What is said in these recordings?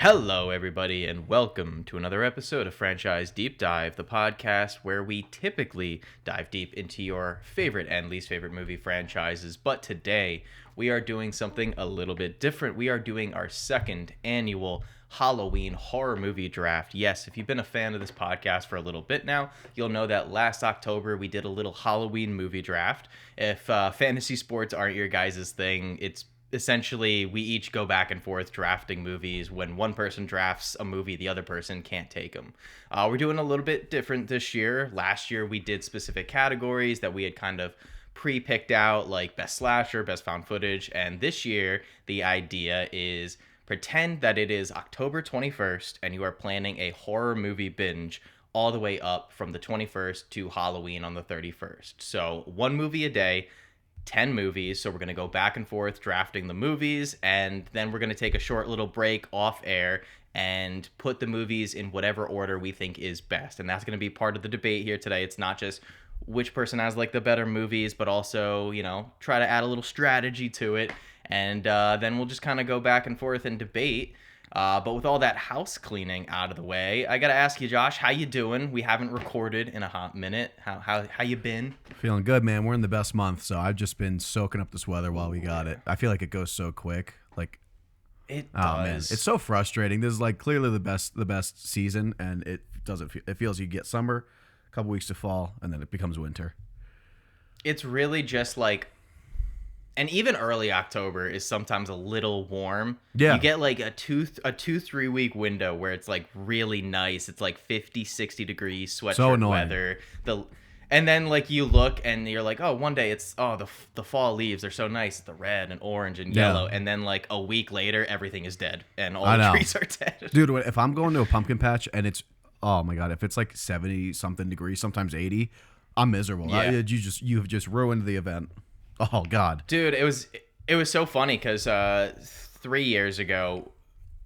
Hello, everybody, and welcome to another episode of Franchise Deep Dive, the podcast where we typically dive deep into your favorite and least favorite movie franchises. But today, we are doing something a little bit different. We are doing our second annual Halloween horror movie draft. Yes, if you've been a fan of this podcast for a little bit now, you'll know that last October we did a little Halloween movie draft. If fantasy sports aren't your guys' thing, it's essentially we each go back and forth drafting movies. When one person drafts a movie, the other person can't take them. We're doing a little bit different this year. Last year we did specific categories that we had kind of pre-picked out, like best slasher, best found footage, and this year the idea is pretend that it is October 21st and you are planning a horror movie binge all the way up from the 21st to Halloween on the 31st. So one movie a day, 10 movies. So we're going to go back and forth drafting the movies, and then we're going to take a short little break off air and put the movies in whatever order we think is best. And that's going to be part of the debate here today. It's not just which person has like the better movies, but also, try to add a little strategy to it. And then we'll just kind of go back and forth and debate. But with all that house cleaning out of the way, I gotta ask you, Josh, how you doing? We haven't recorded in a hot minute. How you been? Feeling good, man. We're in the best month, so I've just been soaking up this weather while we got it. I feel like it goes so quick. It oh does. man, it's so frustrating. This is like clearly the best season, and it doesn't. It feels you get summer, a couple weeks to fall, and then it becomes winter. It's really just like. And even early October is sometimes a little warm. Yeah. You get like a 2-3 week window where it's like really nice. It's like 50, 60 degrees sweatshirt weather. And then like you look and you're like, oh, one day it's the fall leaves are so nice, the red and orange and yellow. And then like a week later, everything is dead and all the trees are dead. Dude, if I'm going to a pumpkin patch and it's oh my god, if it's like 70 something degrees, sometimes 80, I'm miserable. Yeah. You've just ruined the event. Oh God, dude, it was so funny because 3 years ago,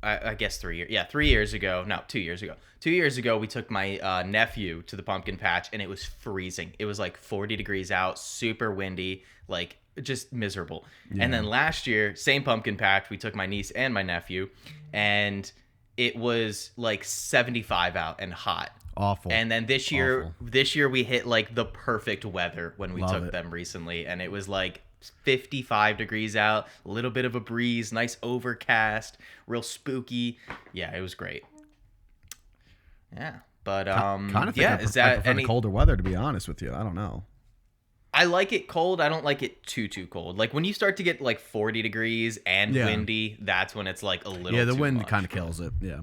I guess 3 years, 3 years ago, no, 2 years ago. 2 years ago, we took my nephew to the pumpkin patch, and it was freezing. It was like 40 degrees out, super windy, like just miserable. Yeah. And then last year, same pumpkin patch, we took my niece and my nephew, and it was like 75 out and hot. Awful. And then this year we hit like the perfect weather when we took them recently, and it was like 55 degrees out, a little bit of a breeze, nice overcast, real spooky. Yeah, it was great. Yeah, but kind of think is that any colder weather? To be honest with you, I don't know. I like it cold. I don't like it too cold. Like when you start to get like 40 degrees and windy, that's when it's like a little. Yeah, the too wind much. kind of kills it. Yeah.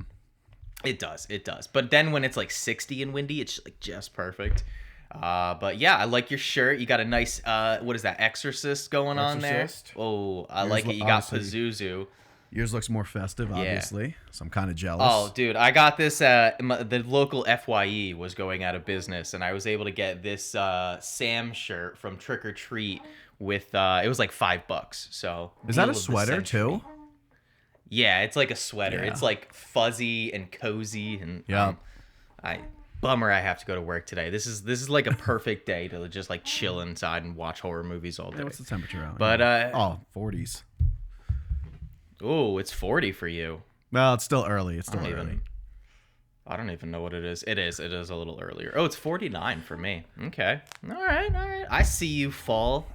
It does. But then when it's like 60 and windy, it's like just perfect. But yeah, I like your shirt. You got a nice, what is that, Exorcist going on there? Oh, I like it. You got Pazuzu. Yours looks more festive, obviously. Yeah. So I'm kind of jealous. Oh, dude, I got this. The local FYE was going out of business, and I was able to get this Sam shirt from Trick or Treat with, it was like $5. So is that a sweater too? Yeah, it's like a sweater. Yeah. It's like fuzzy and cozy, and bummer I have to go to work today. This is like a perfect day to just like chill inside and watch horror movies all day. What's the temperature out? But 40s. Oh, it's 40 for you. Well, it's still early. I don't even know what it is. It is a little earlier. Oh, it's 49 for me. Okay. All right. I see you fall.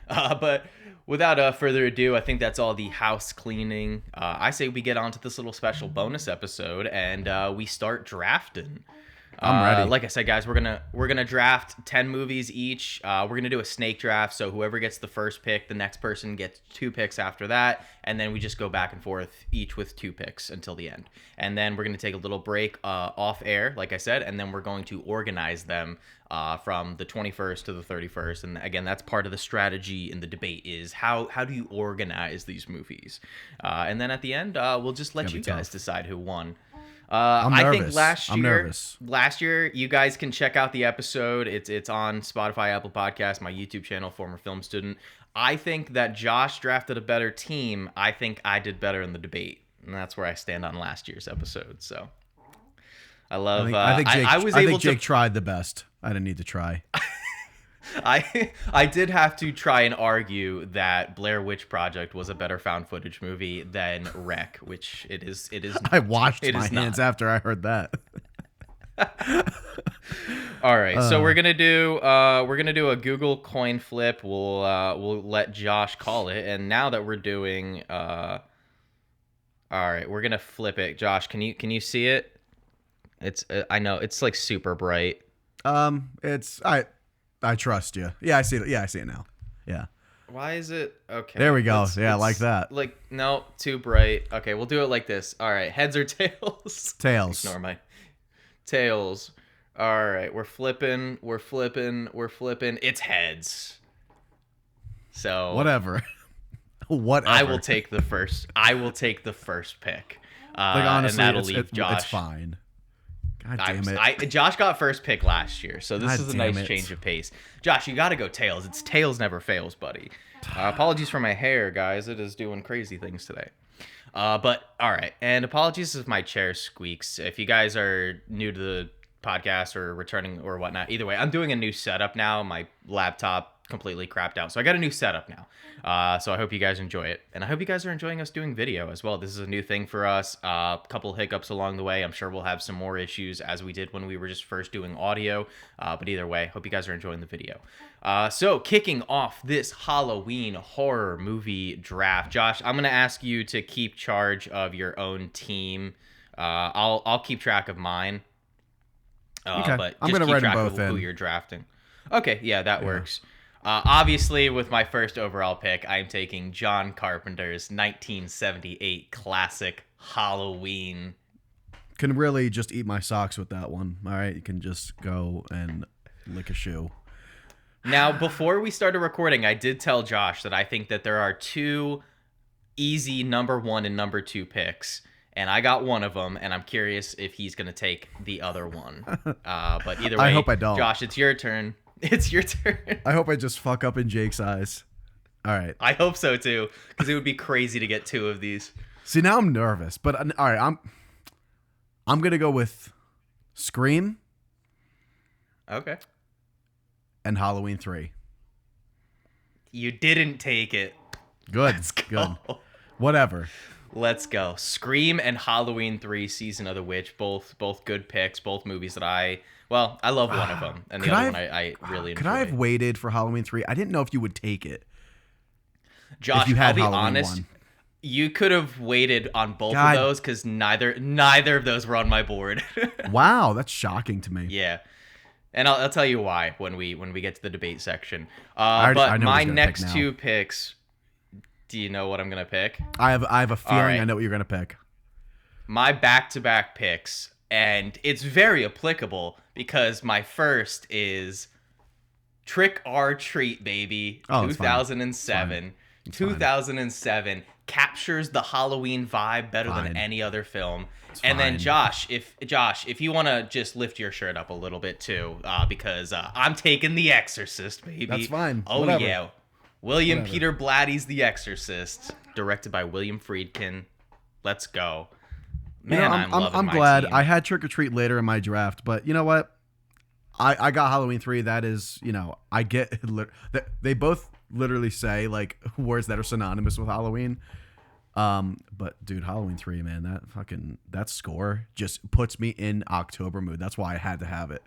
But without further ado, I think that's all the house cleaning. I say we get on to this little special bonus episode, and we start drafting. I'm ready. Like I said, guys, we're gonna draft 10 movies each. We're gonna do a snake draft, so whoever gets the first pick, the next person gets 2 picks after that, and then we just go back and forth, each with 2 picks until the end. And then we're gonna take a little break off air, like I said, and then we're going to organize them from the 21st to the 31st. And again, that's part of the strategy in the debate is how do you organize these movies? And then at the end, we'll just let you guys decide who won. I think last year you guys can check out the episode. It's on Spotify, Apple Podcasts, my YouTube channel, Former Film Student. I think that Josh drafted a better team. I think I did better in the debate, and that's where I stand on last year's episode. So I love. I think Jake tried the best. I didn't need to try. I did have to try and argue that Blair Witch Project was a better found footage movie than Wreck, which it is. It is. I washed it my is hands not. after I heard that. All right, so we're gonna do a Google coin flip. We'll let Josh call it, and now that we're doing all right, we're gonna flip it. Josh, can you see it? It's I know it's like super bright. It's I trust you. Yeah, I see it. Yeah, I see it now. Yeah. Why is it okay? There we go. Yeah, like that. Like no, too bright. Okay, we'll do it like this. All right, heads or tails? Tails. Ignore my tails. All right, we're flipping. It's heads. So Whatever. Whatever. I will take the first. I will take the first pick. Like honestly, and that'll leave Josh. it's fine. God damn it. Josh got first pick last year, so this God is a damn nice it. change of pace. Josh, you got to go tails. It's tails never fails, buddy. Apologies for my hair, guys. It is doing crazy things today. But all right, and apologies if my chair squeaks. If you guys are new to the podcast or returning or whatnot, either way, I'm doing a new setup now. My laptop completely crapped out, so I got a new setup now. So I hope you guys enjoy it, and I hope you guys are enjoying us doing video as well. This is a new thing for us. A couple hiccups along the way. I'm sure we'll have some more issues as we did when we were just first doing audio. But either way, hope you guys are enjoying the video. So kicking off this Halloween horror movie draft, Josh, I'm gonna ask you to keep charge of your own team. I'll keep track of mine. Okay. But I'm just gonna keep write them track both of who in. you're drafting. Okay, yeah, that works. Obviously, with my first overall pick, I'm taking John Carpenter's 1978 classic Halloween. Can really just eat my socks with that one. All right, you can just go and lick a shoe. Now, before we started recording, I did tell Josh that I think that there are two easy number 1 and number 2 picks, and I got one of them, and I'm curious if he's going to take the other one. But either way, I hope I don't. Josh, it's your turn. It's your turn. I hope I just fuck up in Jake's eyes. All right. I hope so, too, because it would be crazy to get 2 of these. See, now I'm nervous, but all right, I'm going to go with Scream Okay. and Halloween 3. You didn't take it. Good. Let's go. Good. Whatever. Let's go. Scream and Halloween 3 Season of the Witch, both good picks, both movies that I love one of them, and the other one I really enjoy. Could I have waited for Halloween 3? I didn't know if you would take it. Josh, if you had I'll be Halloween honest, 1. you could have waited on both God. of those because neither of those were on my board. Wow, that's shocking to me. Yeah. And I'll tell you why when we get to the debate section. I But know what my he's gonna pick next now. 2 picks, do you know what I'm gonna pick? I have a feeling right. I know what you're going to pick. My back-to-back picks, and it's very applicable because my first is Trick or Treat, baby. Oh, it's fine. 2007. It's fine. 2007 captures the Halloween vibe better Fine. than any other film. It's And then fine. Josh, if you want to just lift your shirt up a little bit too, because I'm taking The Exorcist, baby. That's fine. Oh Whatever. yeah, William Whatever. Peter Blatty's The Exorcist, directed by William Friedkin. Let's go. Man, You know, I'm loving I'm my glad team. I had Trick or Treat later in my draft, but you know what? I got Halloween 3. That is, I get they both literally say like words that are synonymous with Halloween. But dude, Halloween 3, man, that score just puts me in October mood. That's why I had to have it.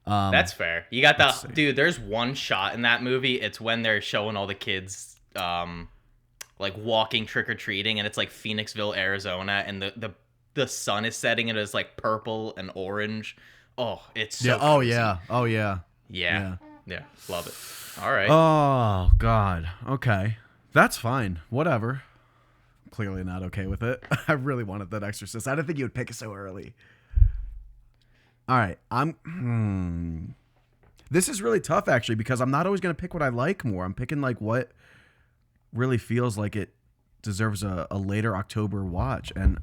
That's fair. You got let's see. dude. There's one shot in that movie. It's when they're showing all the kids, like walking trick or treating, and it's like Phoenixville, Arizona, and the sun is setting, and it's like purple and orange. Oh, it's so Yeah. Oh cozy. yeah. Oh yeah. Yeah. Love it. All right. Oh God. Okay. That's fine. Whatever. Clearly not okay with it. I really wanted that Exorcist. I didn't think you would pick it so early. All right. This is really tough actually because I'm not always going to pick what I like more. I'm picking like what really feels like it deserves a later October watch, and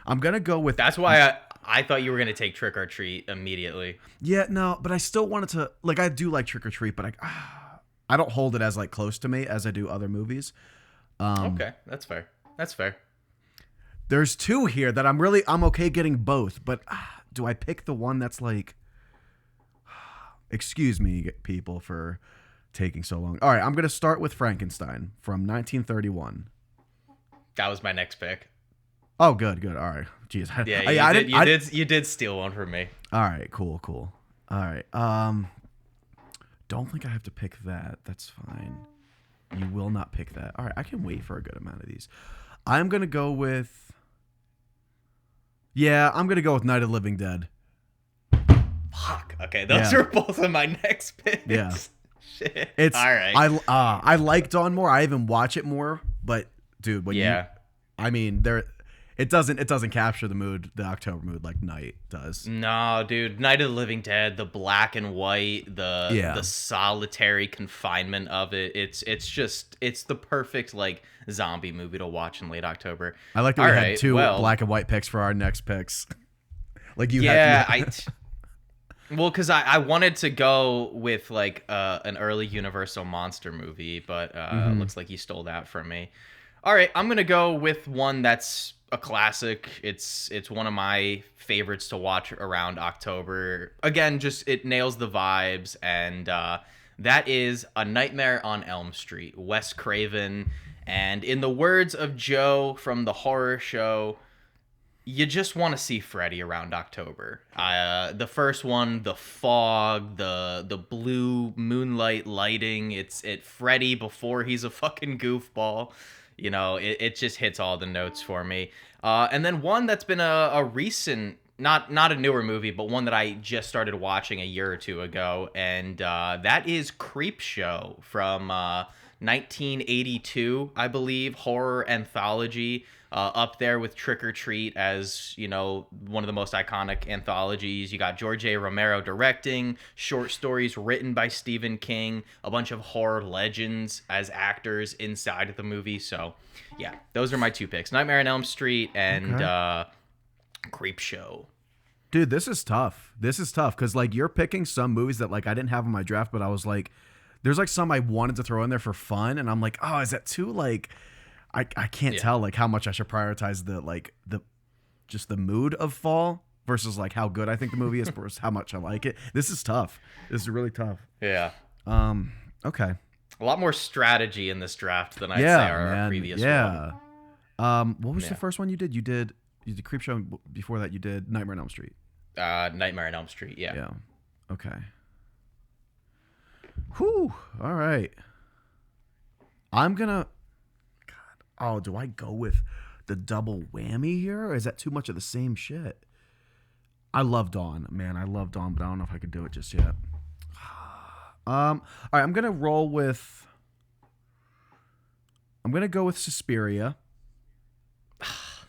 I'm going to go with That's why I thought you were gonna take Trick or Treat immediately. Yeah, no, but I still wanted to like I do like Trick or Treat, but I don't hold it as like close to me as I do other movies. Okay, that's fair. That's fair. There's 2 here that I'm okay getting both, but do I pick the one that's like Excuse me, people, for taking so long. All right, I'm gonna start with Frankenstein from 1931. That was my next pick. Oh, good. All right. Jeez. Yeah, you did steal one from me. All right, cool. All right. Don't think I have to pick that. That's fine. You will not pick that. All right, I can wait for a good amount of these. I'm gonna go with. Yeah, I'm gonna go with Night of the Living Dead. Fuck. Okay, those are both of my next picks. Yeah. Shit. It's all right. I like Dawn more. I even watch it more, but dude, it doesn't capture the mood, the October mood like Night does. No, dude, Night of the Living Dead, the black and white, the solitary confinement of it. It's the perfect like zombie movie to watch in late October. I like that we had two black and white picks for our next picks. Like you well, because I wanted to go with like an early Universal monster movie, but looks like you stole that from me. All right, I'm gonna go with one that's a classic. It's one of my favorites to watch around October. Again, just it nails the vibes, and that is A Nightmare on Elm Street, Wes Craven. And in the words of Joe from the horror show, you just want to see Freddy around October. The first one, the fog, the blue moonlight lighting. It's Freddy before he's a fucking goofball. You know, it just hits all the notes for me. And then one that's been a recent, not a newer movie, but one that I just started watching a year or two ago, and that is Creepshow from 1982, I believe, horror anthology. Up there with Trick or Treat as, you know, one of the most iconic anthologies. You got George A. Romero directing, short stories written by Stephen King, a bunch of horror legends as actors inside of the movie. So, yeah, those are my two picks. Nightmare on Elm Street and Creepshow. Dude, this is tough. Because, like, you're picking some movies that, like, I didn't have in my draft, but I was like, there's, like, some I wanted to throw in there for fun, and I'm like, oh, is that too, like... I can't tell like how much I should prioritize the mood of fall versus like how good I think the movie is versus how much I like it. This is tough. This is really tough. Yeah. Okay. A lot more strategy in this draft than I'd say our previous one. What was the first one you did? You did Creepshow. Before that, you did Nightmare on Elm Street. Nightmare on Elm Street. Yeah. Yeah. Okay. Whew. All right. I'm gonna. Oh, do I go with the double whammy here? Or is that too much of the same shit? I love Dawn, man. I love Dawn, but I don't know if I could do it just yet. All right, I'm gonna roll with. I'm gonna go with Suspiria.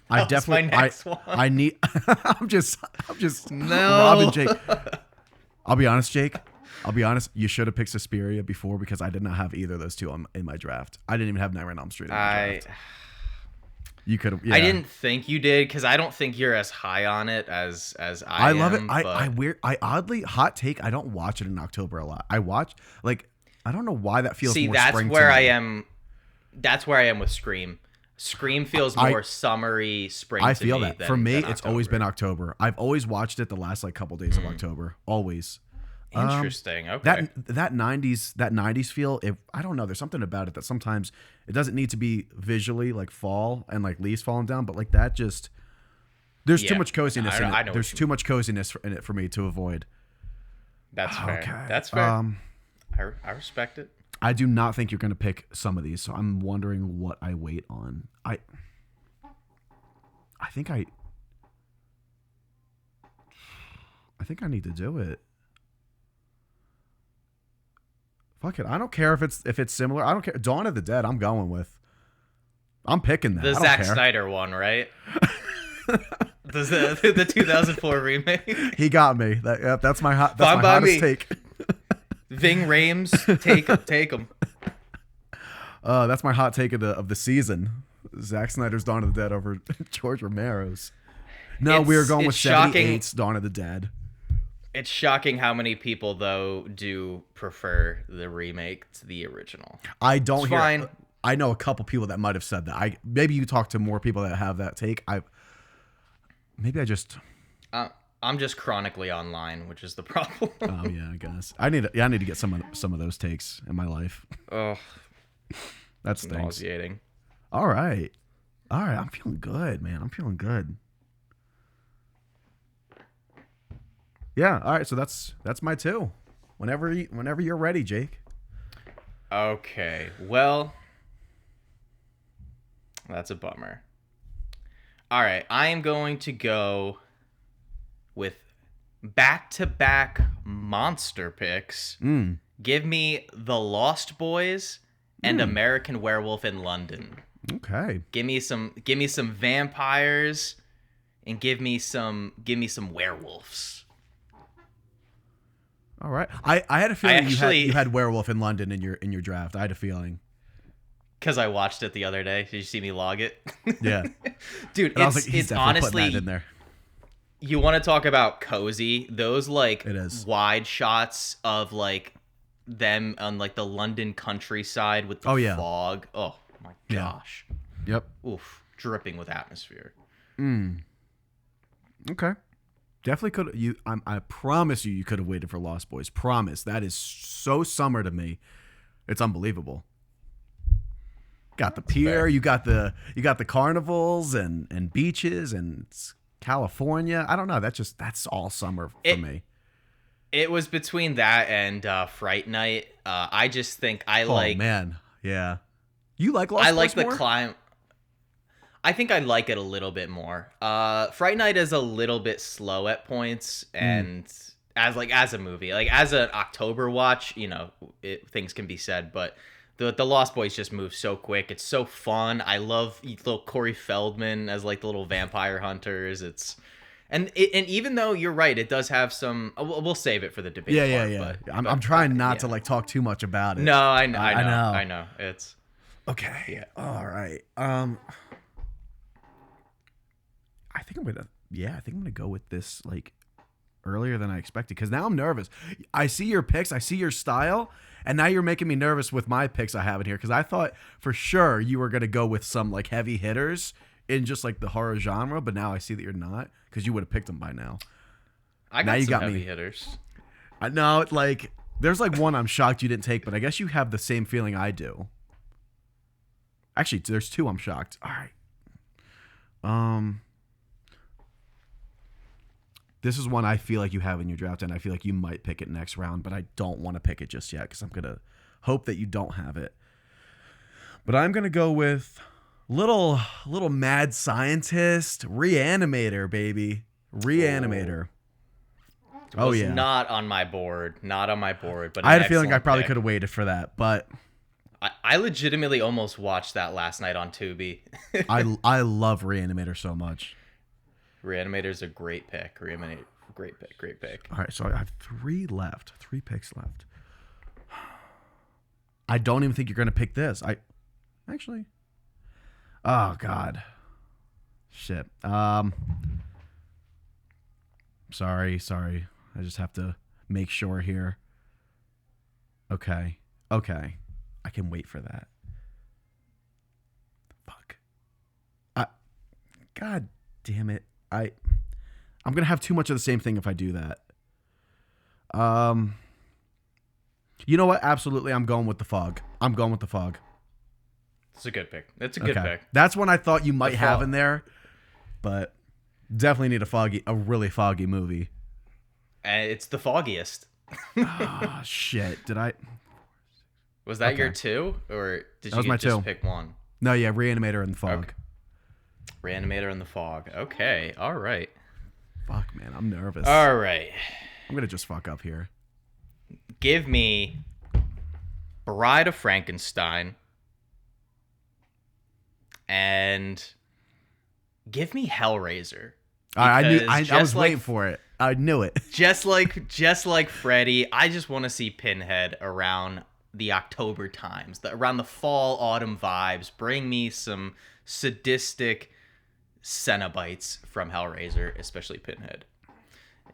My next one. I need. I'm just no. robbing Jake. I'll be honest, Jake. You should have picked Suspiria before because I did not have either of those two in my draft. I didn't even have Nightmare on Elm Street in my draft. You could have. Yeah. I didn't think you did because I don't think you're as high on it as I love am, it. I oddly hot take. I don't watch it in October a lot. I watch like I don't know why that feels. See, more that's spring where to I me. am. That's where I am with Scream. Scream feels more summery spring. I feel that for me, than it's always been October. I've always watched it the last like couple days of October. Always. Interesting. Okay. That 90s feel, I don't know, there's something about it that sometimes it doesn't need to be visually like fall and like leaves falling down, but like that just there's too much coziness in it. There's too much coziness in it for me to avoid. That's fair. Okay. That's fair. I respect it. I do not think you're going to pick some of these, so I'm wondering what I wait on. I think I need to do it. Fuck it. I don't care if it's similar. I don't care. Dawn of the Dead, I'm going with. I'm picking that. The Zack Snyder one, right? the 2004 remake. He got me. That's my hottest take. Ving Rhames, take him. That's my hot take of the season. Zack Snyder's Dawn of the Dead over George Romero's. No, we are going with 78's Dawn of the Dead. It's shocking how many people, though, do prefer the remake to the original. I don't hear. Fine. I know a couple people that might have said that. Maybe you talk to more people that have that take. I'm just chronically online, which is the problem. Oh yeah, I guess I need to get some of those takes in my life. Oh, That stinks. nauseating. All right. I'm feeling good, man. I'm feeling good. Yeah. All right. So that's my two. Whenever you're ready, Jake. Okay, well, that's a bummer. All right, I am going to go with back-to-back monster picks. Give me The Lost Boys and American Werewolf in London. Okay. Give me some vampires and give me some werewolves. All right. I had a feeling actually- you had Werewolf in London in your draft. I had a feeling. Because I watched it the other day. Did you see me log it? Yeah. Dude, And I was like, he's it's definitely honestly, putting that in there. you want to talk about cozy? Those like It is. wide shots of like them on like the London countryside with the Oh, yeah. fog. Oh my Yeah. gosh. Yep. Oof. Dripping with atmosphere. Okay. Definitely could I promise you could have waited for Lost Boys. Promise. That is so summer to me. It's unbelievable. Got the pier, fair. you got the carnivals and beaches and it's California. I don't know. That's all summer for me. It was between that and Fright Night. I just think I like. Oh man. Yeah. You like Lost I Boys like the more? climb. I think I like it a little bit more. Fright Night is a little bit slow at points, and as a movie, like as an October watch, things can be said, but the Lost Boys just move so quick. It's so fun. I love little Corey Feldman as like the little vampire hunters. And even though you're right, it does have some. We'll save it for the debate. Yeah. part, I'm trying not yeah. to like talk too much about it. No, I know. I I know. It's Okay. Yeah. All right. I think I'm gonna go with this like earlier than I expected because now I'm nervous. I see your picks, I see your style, and now you're making me nervous with my picks I have in here because I thought for sure you were gonna go with some like heavy hitters in just like the horror genre, but now I see that you're not because you would have picked them by now. I got Now you some got heavy me. hitters. I know, like there's like one I'm shocked you didn't take, but I guess you have the same feeling I do. Actually, there's two I'm shocked. All right. This is one I feel like you have in your draft, and I feel like you might pick it next round, but I don't want to pick it just yet because I'm gonna hope that you don't have it. But I'm gonna go with little mad scientist Reanimator, baby, Reanimator. Oh Was yeah. not on my board. Not on my board. But I had a feeling I excellent probably pick. could have waited for that, but I legitimately almost watched that last night on Tubi. I love Reanimator so much. Reanimator's a great pick. Reanimator, great pick. All right, so I have three picks left. I don't even think you're gonna pick this. Actually. Oh God. Shit. Sorry. I just have to make sure here. Okay. I can wait for that. Fuck. God damn it. I'm gonna have too much of the same thing if I do that. You know what? Absolutely, I'm going with the fog. It's a good pick. It's a good pick. That's one I thought you might The have Fog. in there, but definitely need a really foggy movie. And it's the foggiest. Ah, shit. Did I? Was that Okay. your two, or did That was you my just two. pick one? No, yeah, Reanimator and the fog. Okay. Reanimator in the fog. Okay. All right. Fuck, man, I'm nervous. All right. I'm gonna just fuck up here. Give me Bride of Frankenstein and give me Hellraiser. I Because was just waiting like- for it. I knew it. Just like Freddy, I just want to see Pinhead around the October times, around the fall autumn vibes. Bring me some sadistic Cenobites from Hellraiser, especially Pinhead.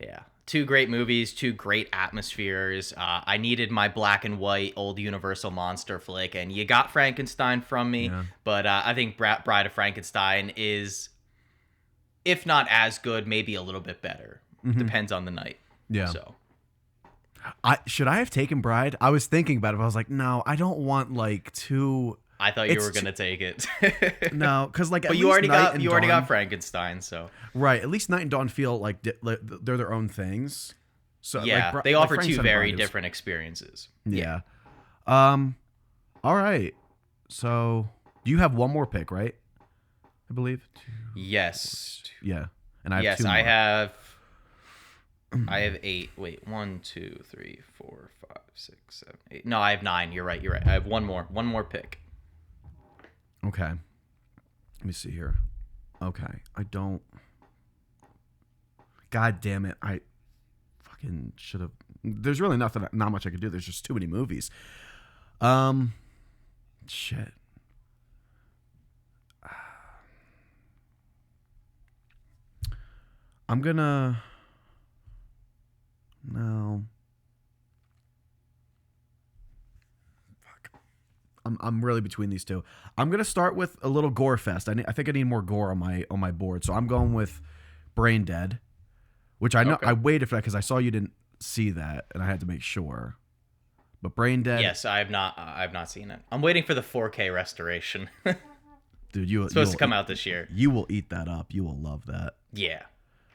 Yeah, two great movies, two great atmospheres. I needed my black and white old Universal monster flick, and you got Frankenstein from me. Yeah. But I think Bride of Frankenstein is, if not as good, maybe a little bit better. Depends on the night. Yeah. So Should I have taken Bride? I was thinking about it, but I was like, no, I don't want like two. I thought you were gonna take it. No, because like, but you already got Frankenstein, so right. At least Night and Dawn feel like they're their own things. So yeah, like, they offer two Frankenstein very Bride different experiences. Yeah. All right. So you have one more pick, right? I believe. Yes. Yeah. And I have yes, two more. I have 8. Wait, 1, 2, 3, 4, 5, 6, 7, 8. No, I have 9. You're right. I have one more pick. Okay. Let me see here. Okay. I don't. God damn it. I fucking should have. There's really not much I could do. There's just too many movies. Shit. I'm gonna. No. Fuck. I'm really between these two. I'm gonna start with a little gore fest. I think I need more gore on my board. So I'm going with Brain Dead, which I know I waited for that because I saw you didn't see that, and I had to make sure. But Brain Dead. Yes, I've not seen it. I'm waiting for the 4K restoration. Dude, it's supposed to come out this year. You will eat that up. You will love that. Yeah.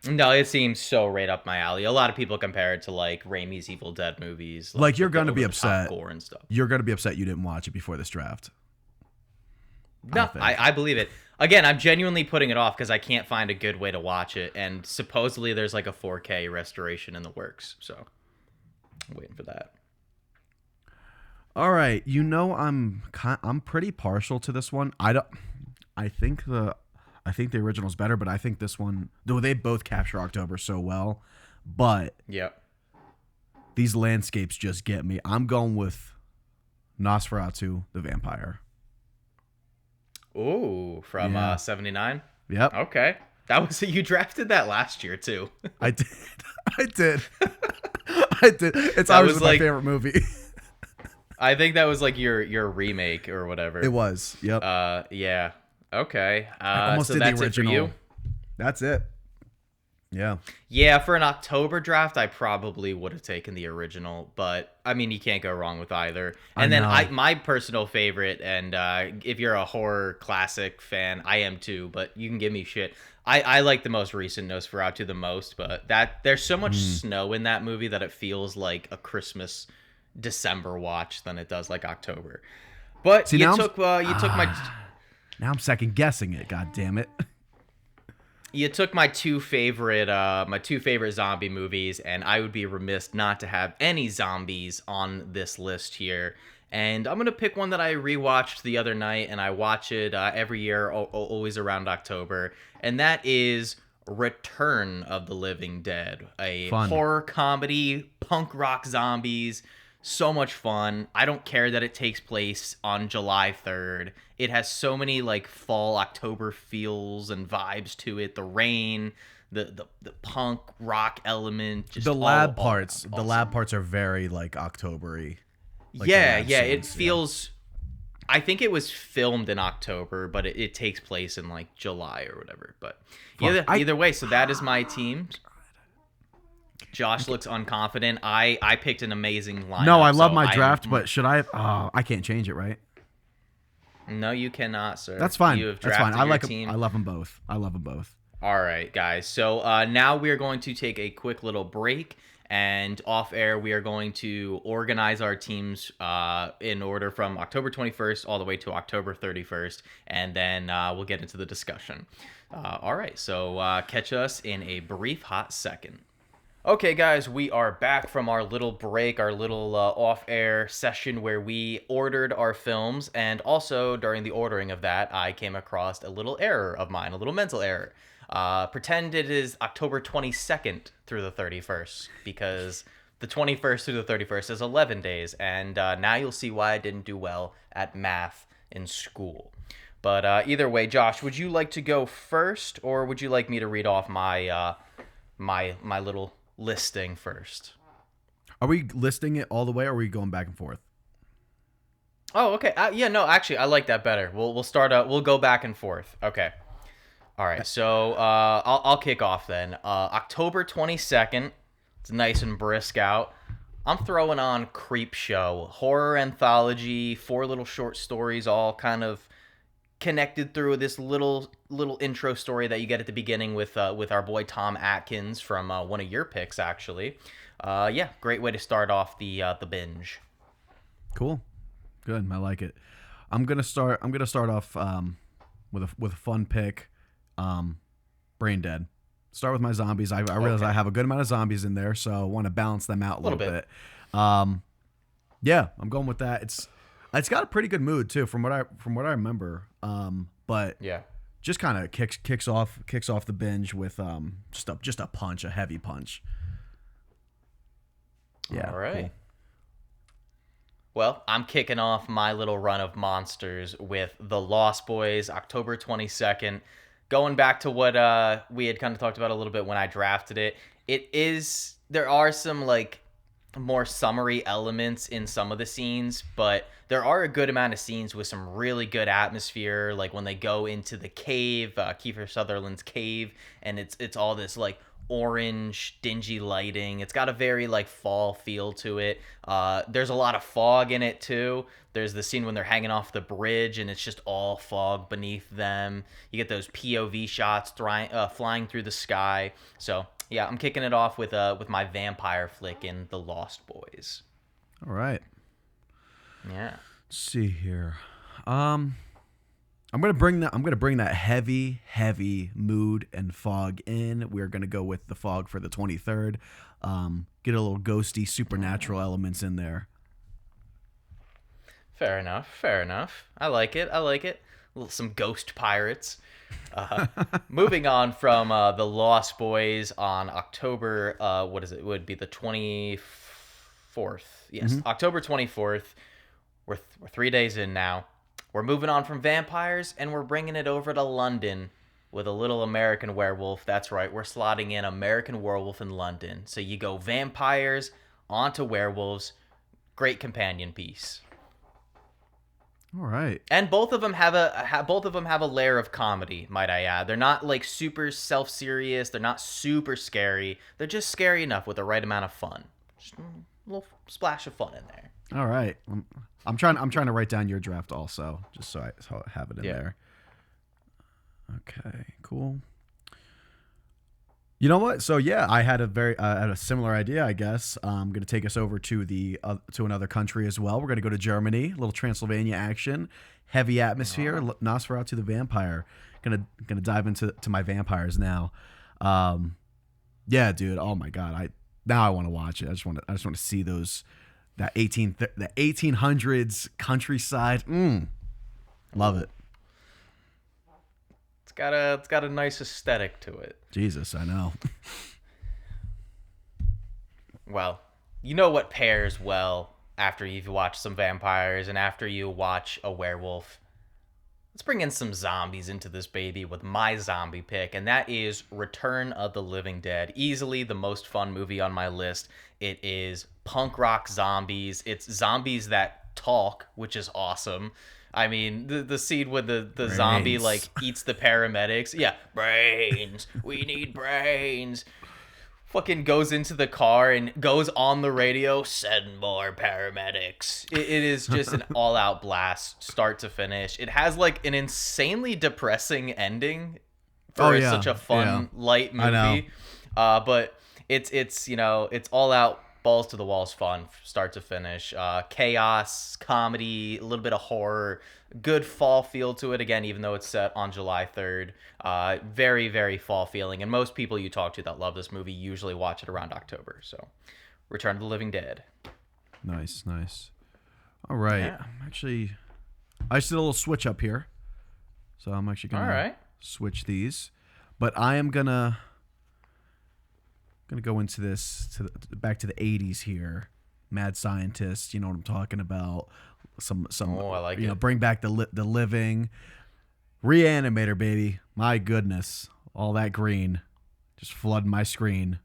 No, it seems so right up my alley. A lot of people compare it to like Raimi's Evil Dead movies. Like you're gonna be upset. Gore and stuff. You're gonna be upset you didn't watch it before this draft. No, I believe it. Again, I'm genuinely putting it off because I can't find a good way to watch it, and supposedly there's like a 4K restoration in the works. So I'm waiting for that. All right, I'm pretty partial to this one. I think the original's better, but I think this one, though they both capture October so well, but yep, these landscapes just get me. I'm going with Nosferatu the Vampire. Ooh, from 79? Yep. Okay. That was you drafted that last year too. I did. I did. It's always my favorite movie. I think that was like your remake or whatever. It was. Yep. Yeah. Okay. I almost did the original. It for you? That's it. Yeah. Yeah, for an October draft, I probably would have taken the original, but I mean, you can't go wrong with either. And then my personal favorite, and if you're a horror classic fan, I am too, but you can give me shit. I like the most recent Nosferatu the most, but there's so much snow in that movie that it feels like a Christmas December watch than it does like October. But you took my. Now I'm second guessing it. God damn it. You took my two favorite zombie movies, and I would be remiss not to have any zombies on this list here. And I'm gonna pick one that I rewatched the other night, and I watch it every year, always around October, and that is Return of the Living Dead, a horror comedy, punk rock zombies. So much fun. I don't care that it takes place on July 3rd. It has so many like fall October feels and vibes to it. The rain, the punk rock element, just the lab parts. Awesome. The lab parts are very like October-y. Like it feels. Yeah. I think it was filmed in October, but it takes place in like July or whatever. But either way, so that is my team. Josh looks unconfident. I picked an amazing lineup. No, I love my draft, but should I? Oh, I can't change it, right? No, you cannot, sir. That's fine. You have That's fine. I like team. them. I love them both. All right, guys. So now we are going to take a quick little break, and off air we are going to organize our teams in order from October 21st all the way to October 31st, and then we'll get into the discussion. All right. So catch us in a brief hot second. Okay, guys, we are back from our little break, our little off-air session where we ordered our films, and also during the ordering of that, I came across a little error of mine, a little mental error. Pretend it is October 22nd through the 31st, because the 21st through the 31st is 11 days, and now you'll see why I didn't do well at math in school. But either way, Josh, would you like to go first, or would you like me to read off my my little listing first? Are we listing it all the way, or are we going back and forth? Oh, okay. Yeah, no, actually, I like that better. We'll start. We'll go back and forth. Okay. All right, so I'll kick off then. October 22nd. It's nice and brisk out. I'm throwing on Creep Show, horror anthology, four little short stories, all kind of connected through this little intro story that you get at the beginning with our boy Tom Atkins from one of your picks, actually. Yeah, great way to start off the binge. Cool, good. I like it. I'm gonna start off with a fun pick. Brain Dead. Start with my zombies. I realize I have a good amount of zombies in there, so I want to balance them out a little bit. Yeah, I'm going with that. It's got a pretty good mood too, from what I remember. But yeah, just kind of kicks off the binge with just a punch, a heavy punch. Yeah. All right. Cool. Well, I'm kicking off my little run of monsters with The Lost Boys, October 22nd. Going back to what we had kind of talked about a little bit when I drafted it, there are some like more summery elements in some of the scenes, but there are a good amount of scenes with some really good atmosphere, like when they go into the cave, Kiefer Sutherland's cave, and it's all this like orange dingy lighting. It's got a very like fall feel to it. There's a lot of fog in it too. There's the scene when they're hanging off the bridge and it's just all fog beneath them. You get those POV shots flying through the sky. So yeah, I'm kicking it off with my vampire flick in The Lost Boys. All right. Yeah. Let's see here. I'm gonna bring that heavy mood and fog in. We're gonna go with the fog for the 23rd. Get a little ghosty supernatural elements in there. Fair enough. I like it. Some ghost pirates. Moving on from The Lost Boys on October, what is it? It would be the 24th. Yes, October 24th. We're 3 days in now. We're moving on from vampires, and we're bringing it over to London with a little American Werewolf. That's right, we're slotting in American Werewolf in London. So you go vampires onto werewolves. Great companion piece. All right. And both of them have a layer of comedy, might I add. They're not like super self-serious. They're not super scary. They're just scary enough with the right amount of fun. Just a little splash of fun in there. All right. I'm trying to write down your draft also, just so I have it in there. Okay, cool. You know what? So yeah, I had a similar idea. I guess I'm gonna take us over to to another country as well. We're gonna go to Germany. A little Transylvania action, heavy atmosphere. Nosferatu the vampire. Gonna dive into my vampires now. Yeah, dude. Oh my god. I want to watch it. I just want to see the 1800s countryside. Love it. It's got a nice aesthetic to it. Jesus, I know. Well, you know what pairs well after you've watched some vampires and after you watch a werewolf? Let's bring in some zombies into this baby with my zombie pick, and that is Return of the Living Dead. Easily the most fun movie on my list. It is punk rock zombies. It's zombies that talk, which is awesome. I mean, the scene when the zombie like eats the paramedics. Yeah, brains. We need brains. Fucking goes into the car and goes on the radio, send more paramedics. It is just an all-out blast, start to finish. It has like an insanely depressing ending for such a fun, light movie. But it's you know, it's all out, balls to the walls fun, start to finish. Chaos, comedy, a little bit of horror, good fall feel to it again, even though it's set on July 3rd. Very, very fall feeling. And most people you talk to that love this movie usually watch it around October. So Return of the Living Dead. Nice. All right. Yeah. I just did a little switch up here. So I'm actually going to switch these. But I am going to go into this back to the 80s here. Mad Scientist, you know what I'm talking about. Some I like it. Bring back the living. Reanimator, baby. My goodness. All that green just flooding my screen.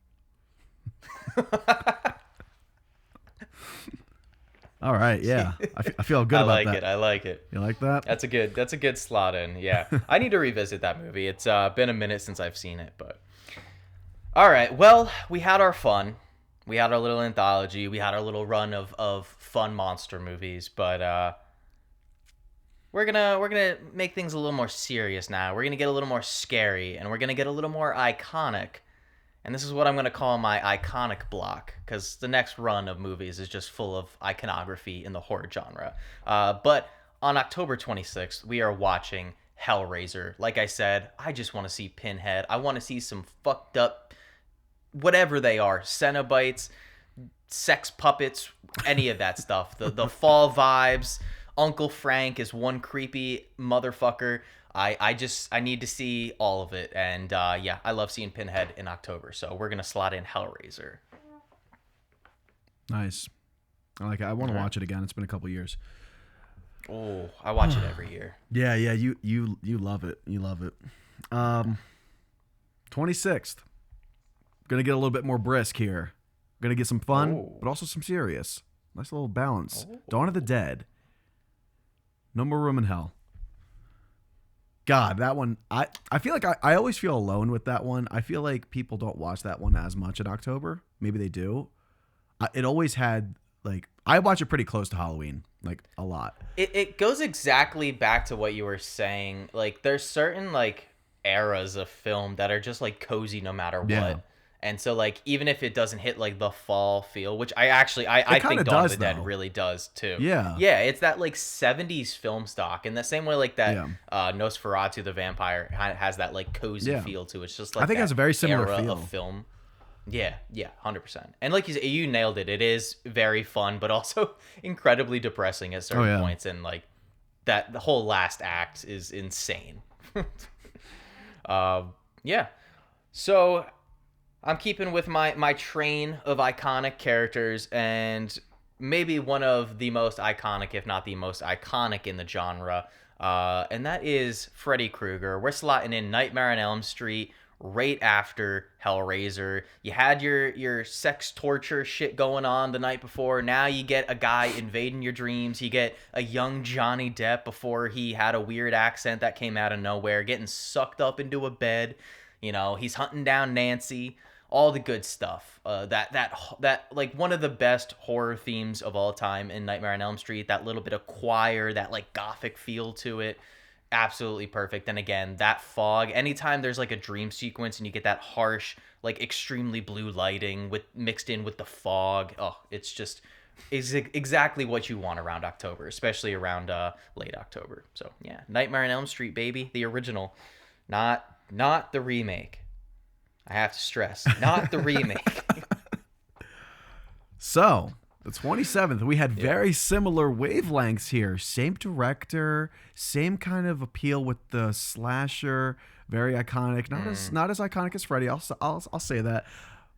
All right, yeah. I feel good I about like that. it. I like it. You like that? That's a good slot in. Yeah. I need to revisit that movie. It's been a minute since I've seen it, but all right. Well, we had our fun. We had our little anthology. We had our little run of fun monster movies, but we're gonna make things a little more serious now. We're gonna get a little more scary, and we're gonna get a little more iconic. And this is what I'm gonna call my iconic block, because the next run of movies is just full of iconography in the horror genre. But on October 26th, we are watching Hellraiser. Like I said, I just want to see Pinhead. I want to see some fucked up, whatever they are, Cenobites, sex puppets, any of that stuff. The fall vibes. Uncle Frank is one creepy motherfucker. I need to see all of it, and yeah, I love seeing Pinhead in October, so we're gonna slot in Hellraiser. Nice. I like it. I want to watch it again. It's been a couple years. Oh, I watch it every year. Yeah, yeah. You love it. You love it. 26th. Gonna get a little bit more brisk here. Gonna get some fun, but also some serious. Nice little balance. Dawn of the Dead. No More Room in Hell. God, that one, I feel like I always feel alone with that one. I feel like people don't watch that one as much in October. Maybe they do. It always had, like, I watch it pretty close to Halloween, like, a lot. It goes exactly back to what you were saying. Like, there's certain, like, eras of film that are just, like, cozy no matter what. Yeah. And so, like, even if it doesn't hit, like, the fall feel, which I think Dawn of the Dead really does, too. Yeah. Yeah, it's that, like, 70s film stock. In the same way, like, that Nosferatu the Vampire has that, like, cozy feel to it. It's just, like, I think it has a very similar era feel. of film. Yeah, 100%. And like you said, you nailed it. It is very fun, but also incredibly depressing at certain points. And, like, the whole last act is insane. Yeah. So I'm keeping with my train of iconic characters, and maybe one of the most iconic, if not the most iconic in the genre, and that is Freddy Krueger. We're slotting in Nightmare on Elm Street right after Hellraiser. You had your sex torture shit going on the night before. Now you get a guy invading your dreams. You get a young Johnny Depp before he had a weird accent that came out of nowhere, getting sucked up into a bed. You know, he's hunting down Nancy. All the good stuff. That like one of the best horror themes of all time in Nightmare on Elm Street. That little bit of choir, that, like, gothic feel to it. Absolutely perfect. And again, that fog. Anytime there's, like, a dream sequence and you get that harsh, like, extremely blue lighting mixed in with the fog. Oh, it's just exactly what you want around October, especially around late October. So yeah, Nightmare on Elm Street, baby, the original, not the remake. I have to stress, not the remake. So, the 27th, we had very similar wavelengths here. Same director, same kind of appeal with the slasher, very iconic. Not as iconic as Freddy. I'll say that.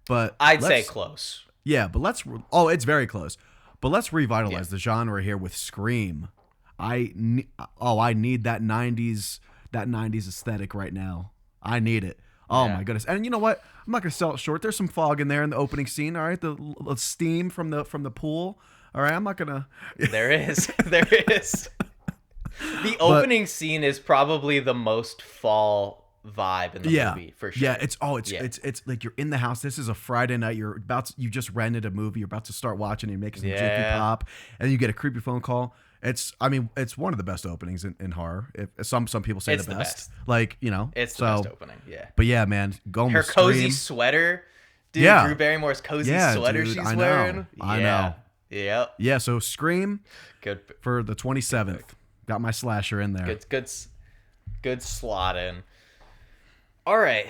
But I'd say close. Yeah, but it's very close. But let's revitalize the genre here with Scream. I need that 90s aesthetic right now. I need it. Oh my goodness! And you know what? I'm not gonna sell it short. There's some fog in there in the opening scene. All right, the steam from the pool. All right, I'm not gonna. There is. The opening scene is probably the most fall vibe in the movie for sure. Yeah, it's like you're in the house. This is a Friday night. You just rented a movie. You're about to start watching. You're making some jiffy pop, and you get a creepy phone call. It's one of the best openings in horror. Some people say it's the best. Like, you know, it's the best opening. Yeah. But yeah, man, her cozy sweater, dude. Yeah. Drew Barrymore's cozy sweater she's wearing. I know. Yep. Yeah. So Scream, good for the 27th. Got my slasher in there. Good slot in. All right.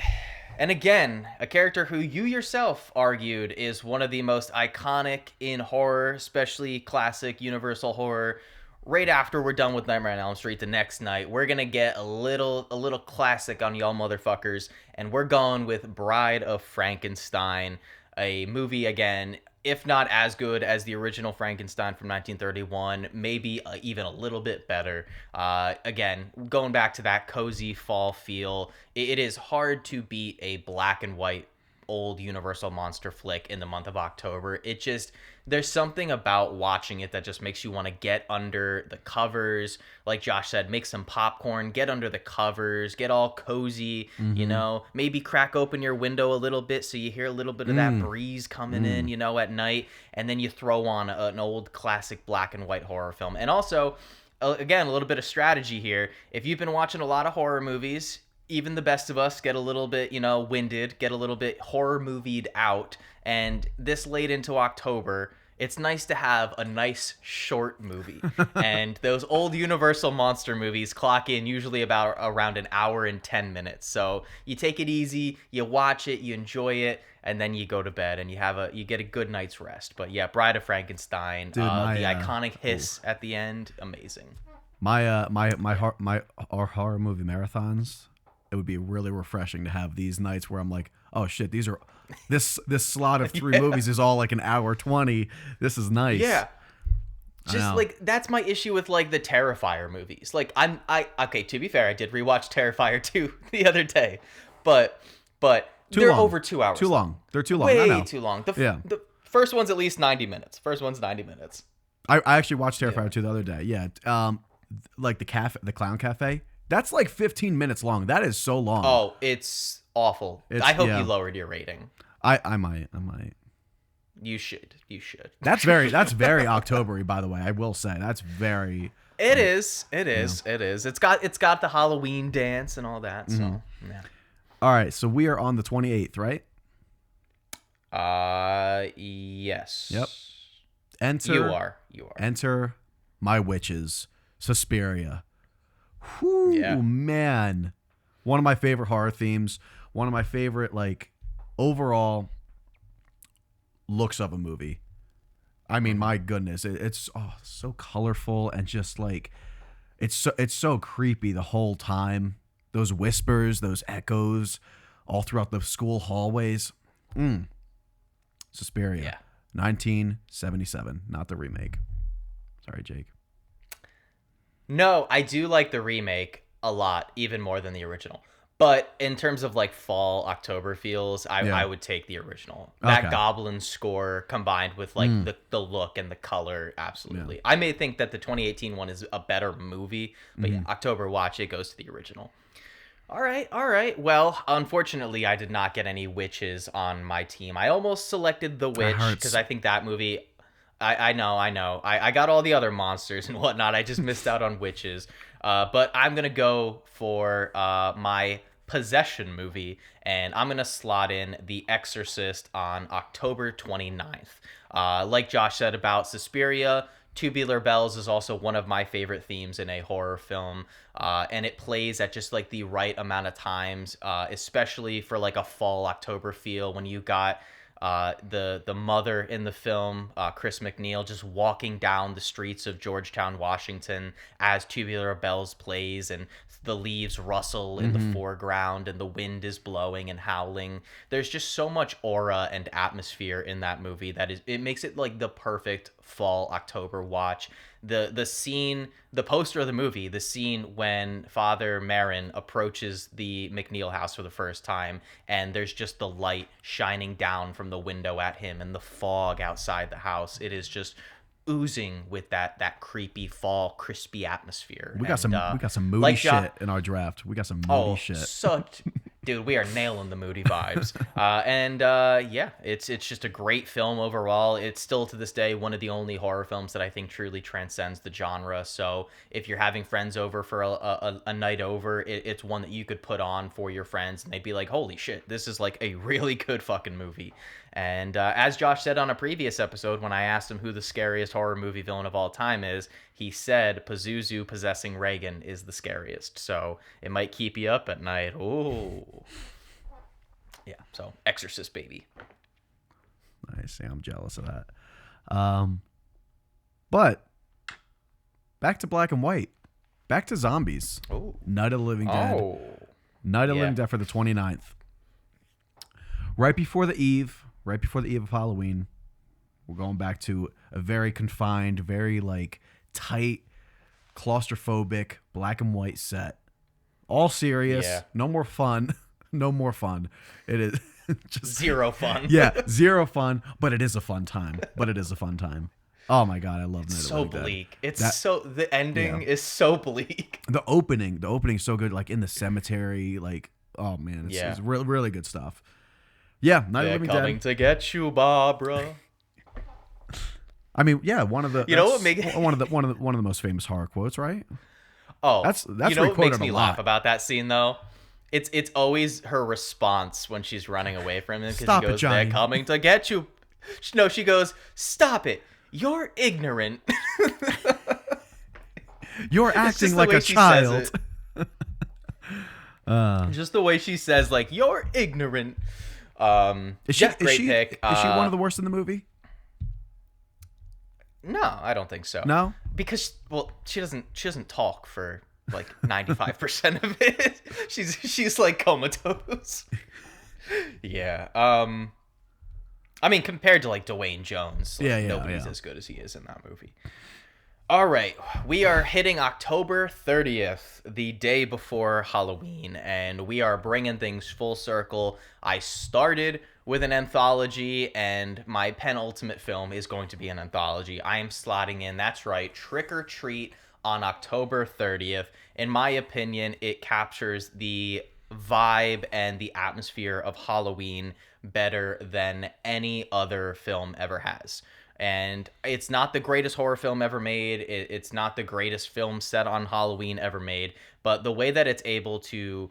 And again, a character who you yourself argued is one of the most iconic in horror, especially classic Universal horror. Right after we're done with Nightmare on Elm Street the next night, we're going to get a little classic on y'all motherfuckers, and we're going with Bride of Frankenstein, a movie, again, if not as good as the original Frankenstein from 1931, maybe even a little bit better. Again, going back to that cozy fall feel, it is hard to beat a black and white old Universal monster flick in the month of October, it just, there's something about watching it that just makes you want to get under the covers. Like Josh said, make some popcorn, get under the covers, get all cozy, you know, maybe crack open your window a little bit so you hear a little bit of that breeze coming in, you know, at night, and then you throw on an old classic black and white horror film. And also, again, a little bit of strategy here. If you've been watching a lot of horror movies, even the best of us get a little bit, you know, winded, get a little bit horror movied out. And this late into October, it's nice to have a nice short movie. And those old Universal monster movies clock in usually about around an hour and 10 minutes. So you take it easy, you watch it, you enjoy it, and then you go to bed and you get a good night's rest. But yeah, Bride of Frankenstein, Dude, the iconic hiss at the end, amazing. My our horror movie marathons, it would be really refreshing to have these nights where I'm like, oh shit, this slot of 3 movies is all like an hour 20. This is nice. Yeah. Just like, that's my issue with like the Terrifier movies. Like okay, to be fair, I did rewatch Terrifier 2 the other day, but they're long. over 2 hours. Too long. They're too long. Way I know. too long. The first one's at least 90 minutes. First one's 90 minutes. I actually watched Terrifier 2 the other day. Yeah. Like the Clown Cafe. That's like 15 minutes long. That is so long. Oh, it's awful. I hope you lowered your rating. I might. You should. That's very October-y, by the way. I will say that's very. It is. It's got the Halloween dance and all that. So yeah. All right, so we are on the 28th, right? Yes. Yep. Enter. You are. Enter My Witches, Suspiria. Whew, Yeah. Man. One of my favorite horror themes. One of my favorite, like, overall looks of a movie. I mean, my goodness, it's so colorful and just like it's so creepy the whole time. Those whispers, those echoes, all throughout the school hallways. Suspiria, Yeah. 1977, not the remake. Sorry, Jake. No, I do like the remake a lot, even more than the original. But in terms of like fall October feels, I would take the original. That Okay. Goblin score combined with like the look and the color, absolutely. I may think that the 2018 one is a better movie, but yeah, October watch, it goes to the original. All right. Well, unfortunately, I did not get any witches on my team. I almost selected The Witch hurts. because I think that movie. I know. I got all the other monsters and whatnot. I just missed out on witches. But I'm gonna go for my possession movie, and I'm gonna slot in The Exorcist on October 29th. Like Josh said about Suspiria, Tubular Bells is also one of my favorite themes in a horror film, and it plays at just like the right amount of times, especially for like a fall October feel when you got the mother in the film, Chris McNeil, just walking down the streets of Georgetown, Washington as Tubular Bells plays, and the leaves rustle in the foreground and the wind is blowing and howling. There's just so much aura and atmosphere in that movie that it makes it like the perfect fall October watch. The scene, the poster of the movie, the scene when Father Marin approaches the McNeil house for the first time, and there's just the light shining down from the window at him and the fog outside the house. It is just oozing with that creepy fall crispy atmosphere. We got some moody like shit in our draft. We got some moody shit. Dude, we are nailing the moody vibes. Yeah, it's just a great film overall. It's still to this day one of the only horror films that I think truly transcends the genre. So if you're having friends over for a night over, it's one that you could put on for your friends and they'd be like, holy shit, this is like a really good fucking movie. And as Josh said on a previous episode, when I asked him who the scariest horror movie villain of all time is, he said Pazuzu possessing Reagan is the scariest. So it might keep you up at night. Oh, yeah. So Exorcist, baby. Nice. Yeah, I'm jealous of that. But back to black and white. Back to zombies. Oh. Night of the Living Dead. Oh. Night of the Living Dead for the 29th. Right before the eve of Halloween, we're going back to a very confined, very like tight, claustrophobic black and white set. All serious. Yeah. No more fun. No more fun. It is Just Zero fun. yeah, zero fun, but it is a fun time. Oh my god, I love Night of the So Living Dead. bleak. The ending Yeah. is so bleak. The opening is so good, like in the cemetery, like oh man, it's really really good stuff. Yeah, Night of the They're Living coming Dead. to get you, Barbara. I mean, yeah, one of the You know what that's one of the most famous horror quotes, right? Oh, That's you know what recorded makes a me lot. laugh about that scene though? It's always her response when she's running away from him because Stop she it, goes, Johnny. "They're coming to get you." No, she goes, "Stop it! You're ignorant." You're It's acting just the like way a she child. says it. Just the way she says, like, "You're ignorant." Is she great pick. Is she one of the worst in the movie? No, I don't think so. No. Because she doesn't talk for like 95% of it. She's like comatose. Yeah. I mean, compared to like Dwayne Jones, like, nobody's as good as he is in that movie. All right, we are hitting October 30th, the day before Halloween, and we are bringing things full circle. I started with an anthology, and my penultimate film is going to be an anthology. I am slotting in, that's right, Trick or Treat on October 30th. In my opinion, it captures the vibe and the atmosphere of Halloween better than any other film ever has. And it's not the greatest horror film ever made. It's not the greatest film set on Halloween ever made. But the way that it's able to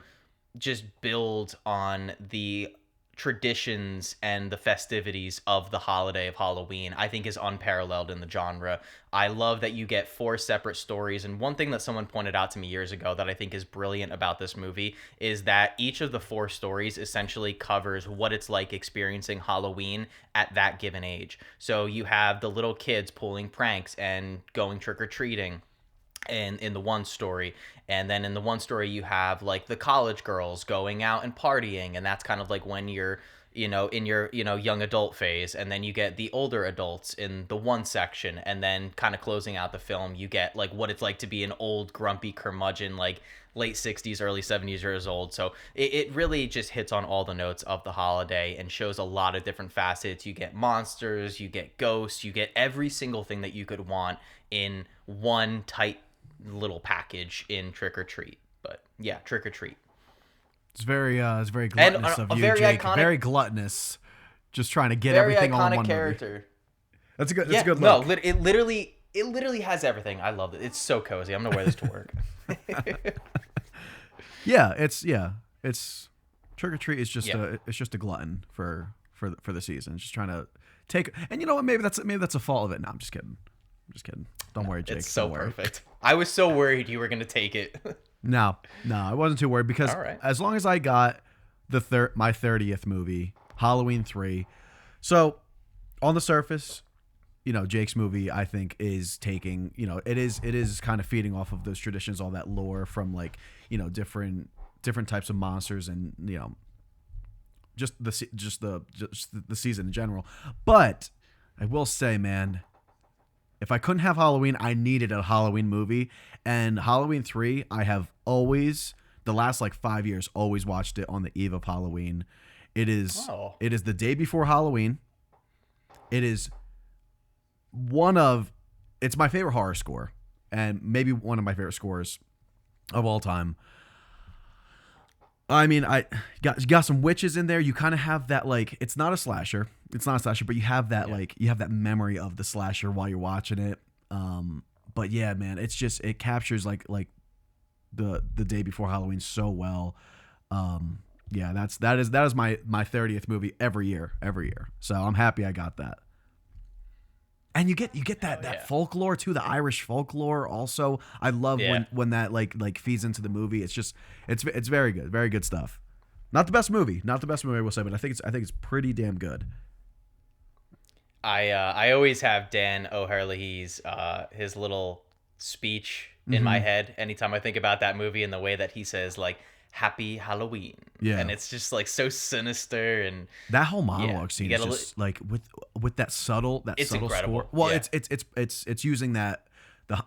just build on the traditions and the festivities of the holiday of Halloween, I think is unparalleled in the genre. I love that you get 4 separate stories. And one thing that someone pointed out to me years ago that I think is brilliant about this movie is that each of the 4 stories essentially covers what it's like experiencing Halloween at that given age. So you have the little kids pulling pranks and going trick-or-treating in the one story, and then in the one story you have like the college girls going out and partying, and that's kind of like when you're in your young adult phase. And then you get the older adults in the one section, and then kind of closing out the film you get like what it's like to be an old grumpy curmudgeon, like late 60s early 70s years old. So it really just hits on all the notes of the holiday and shows a lot of different facets. You get monsters, you get ghosts, you get every single thing that you could want in one tight little package in Trick or Treat. But yeah, Trick or Treat. It's very gluttonous of you, very Jake. iconic, very gluttonous. Just trying to get very everything on iconic one character. movie. That's a good. Yeah, That's a good look. no, it literally has everything. I love it. It's so cozy. I'm gonna wear this to work. It's Trick or Treat is just a glutton for the season. It's just trying to take. And you know what? Maybe that's a fault of it. No, I'm just kidding. Don't worry, Jake. It's so Don't worry. perfect. I was so worried you were gonna take it. No, I wasn't too worried because as long as I got my 30th movie, Halloween 3. So on the surface, Jake's movie I think is taking, it is kind of feeding off of those traditions, all that lore from like, different types of monsters and, just the season in general. But I will say, man, if I couldn't have Halloween, I needed a Halloween movie. And Halloween 3, I have always, the last like 5 years, always watched it on the eve of Halloween. It is the day before Halloween. It is it's my favorite horror score, and maybe one of my favorite scores of all time. I mean, I got some witches in there. You kind of have that, like, it's not a slasher, but you have that you have that memory of the slasher while you're watching it. But yeah, man, it captures like the day before Halloween so well. Yeah, that is my 30th movie every year. So I'm happy I got that. And you get that folklore too, the Irish folklore also. I love when that like feeds into the movie. It's very good stuff. Not the best movie I will say, but I think it's pretty damn good. I always have Dan O'Herlihy's his little speech in my head anytime I think about that movie and the way that he says like Happy Halloween. Yeah. And it's just like so sinister, and that whole monologue scene is just like with that subtle incredible score. Well, it's using that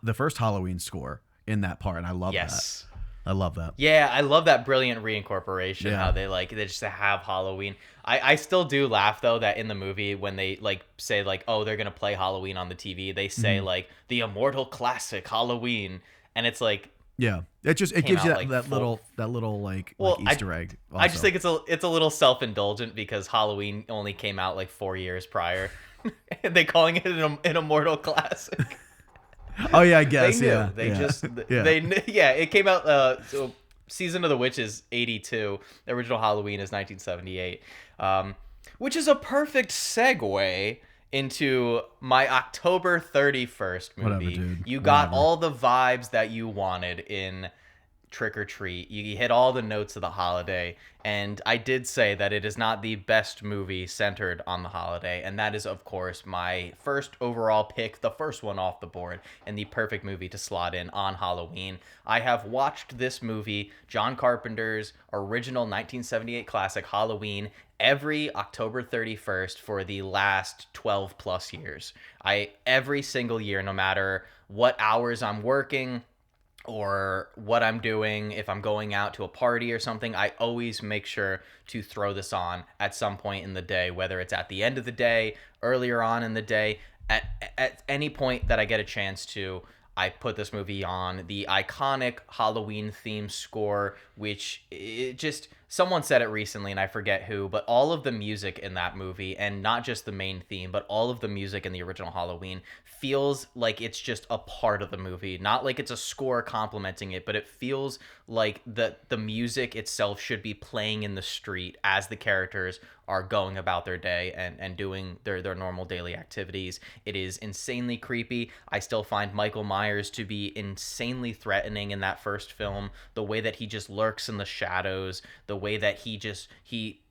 the first Halloween score in that part, and I love that. I love that. Yeah, I love that brilliant reincorporation. Yeah. How they just have Halloween. I still do laugh though that in the movie when they like say like, oh, they're gonna play Halloween on the TV, they say like the immortal classic Halloween, and it's like, Yeah, it came gives you out, that, like, that little like well, Easter egg. I just also. think it's a little self indulgent because Halloween only came out like 4 years prior, and they calling it an immortal classic. Oh yeah, I They guess. knew. Yeah, They yeah. just yeah. they knew. Yeah, it came out. So Season of the Witch is 82. The original Halloween is 1978. Which is a perfect segue into my October 31st movie. Whatever, dude. You got Whatever. all the vibes that you wanted in Trick or Treat. You hit all the notes of the holiday, and I did say that it is not the best movie centered on the holiday, and that is of course my first overall pick, the first one off the board, and the perfect movie to slot in on Halloween. I have watched this movie, John Carpenter's original 1978 classic Halloween, every October 31st for the last 12 plus years. Every single year, no matter what hours I'm working or what I'm doing, if I'm going out to a party or something, I always make sure to throw this on at some point in the day, whether it's at the end of the day, earlier on in the day, at any point that I get a chance to. I put this movie on. The iconic Halloween theme score, which it just, someone said it recently and I forget who, but all of the music in that movie, and not just the main theme, but all of the music in the original Halloween feels like it's just a part of the movie. Not like it's a score complementing it, but it feels like the music itself should be playing in the street as the characters are going about their day and doing their normal daily activities. It is insanely creepy. I still find Michael Myers to be insanely threatening in that first film. The way that he just lurks in the shadows, the way that he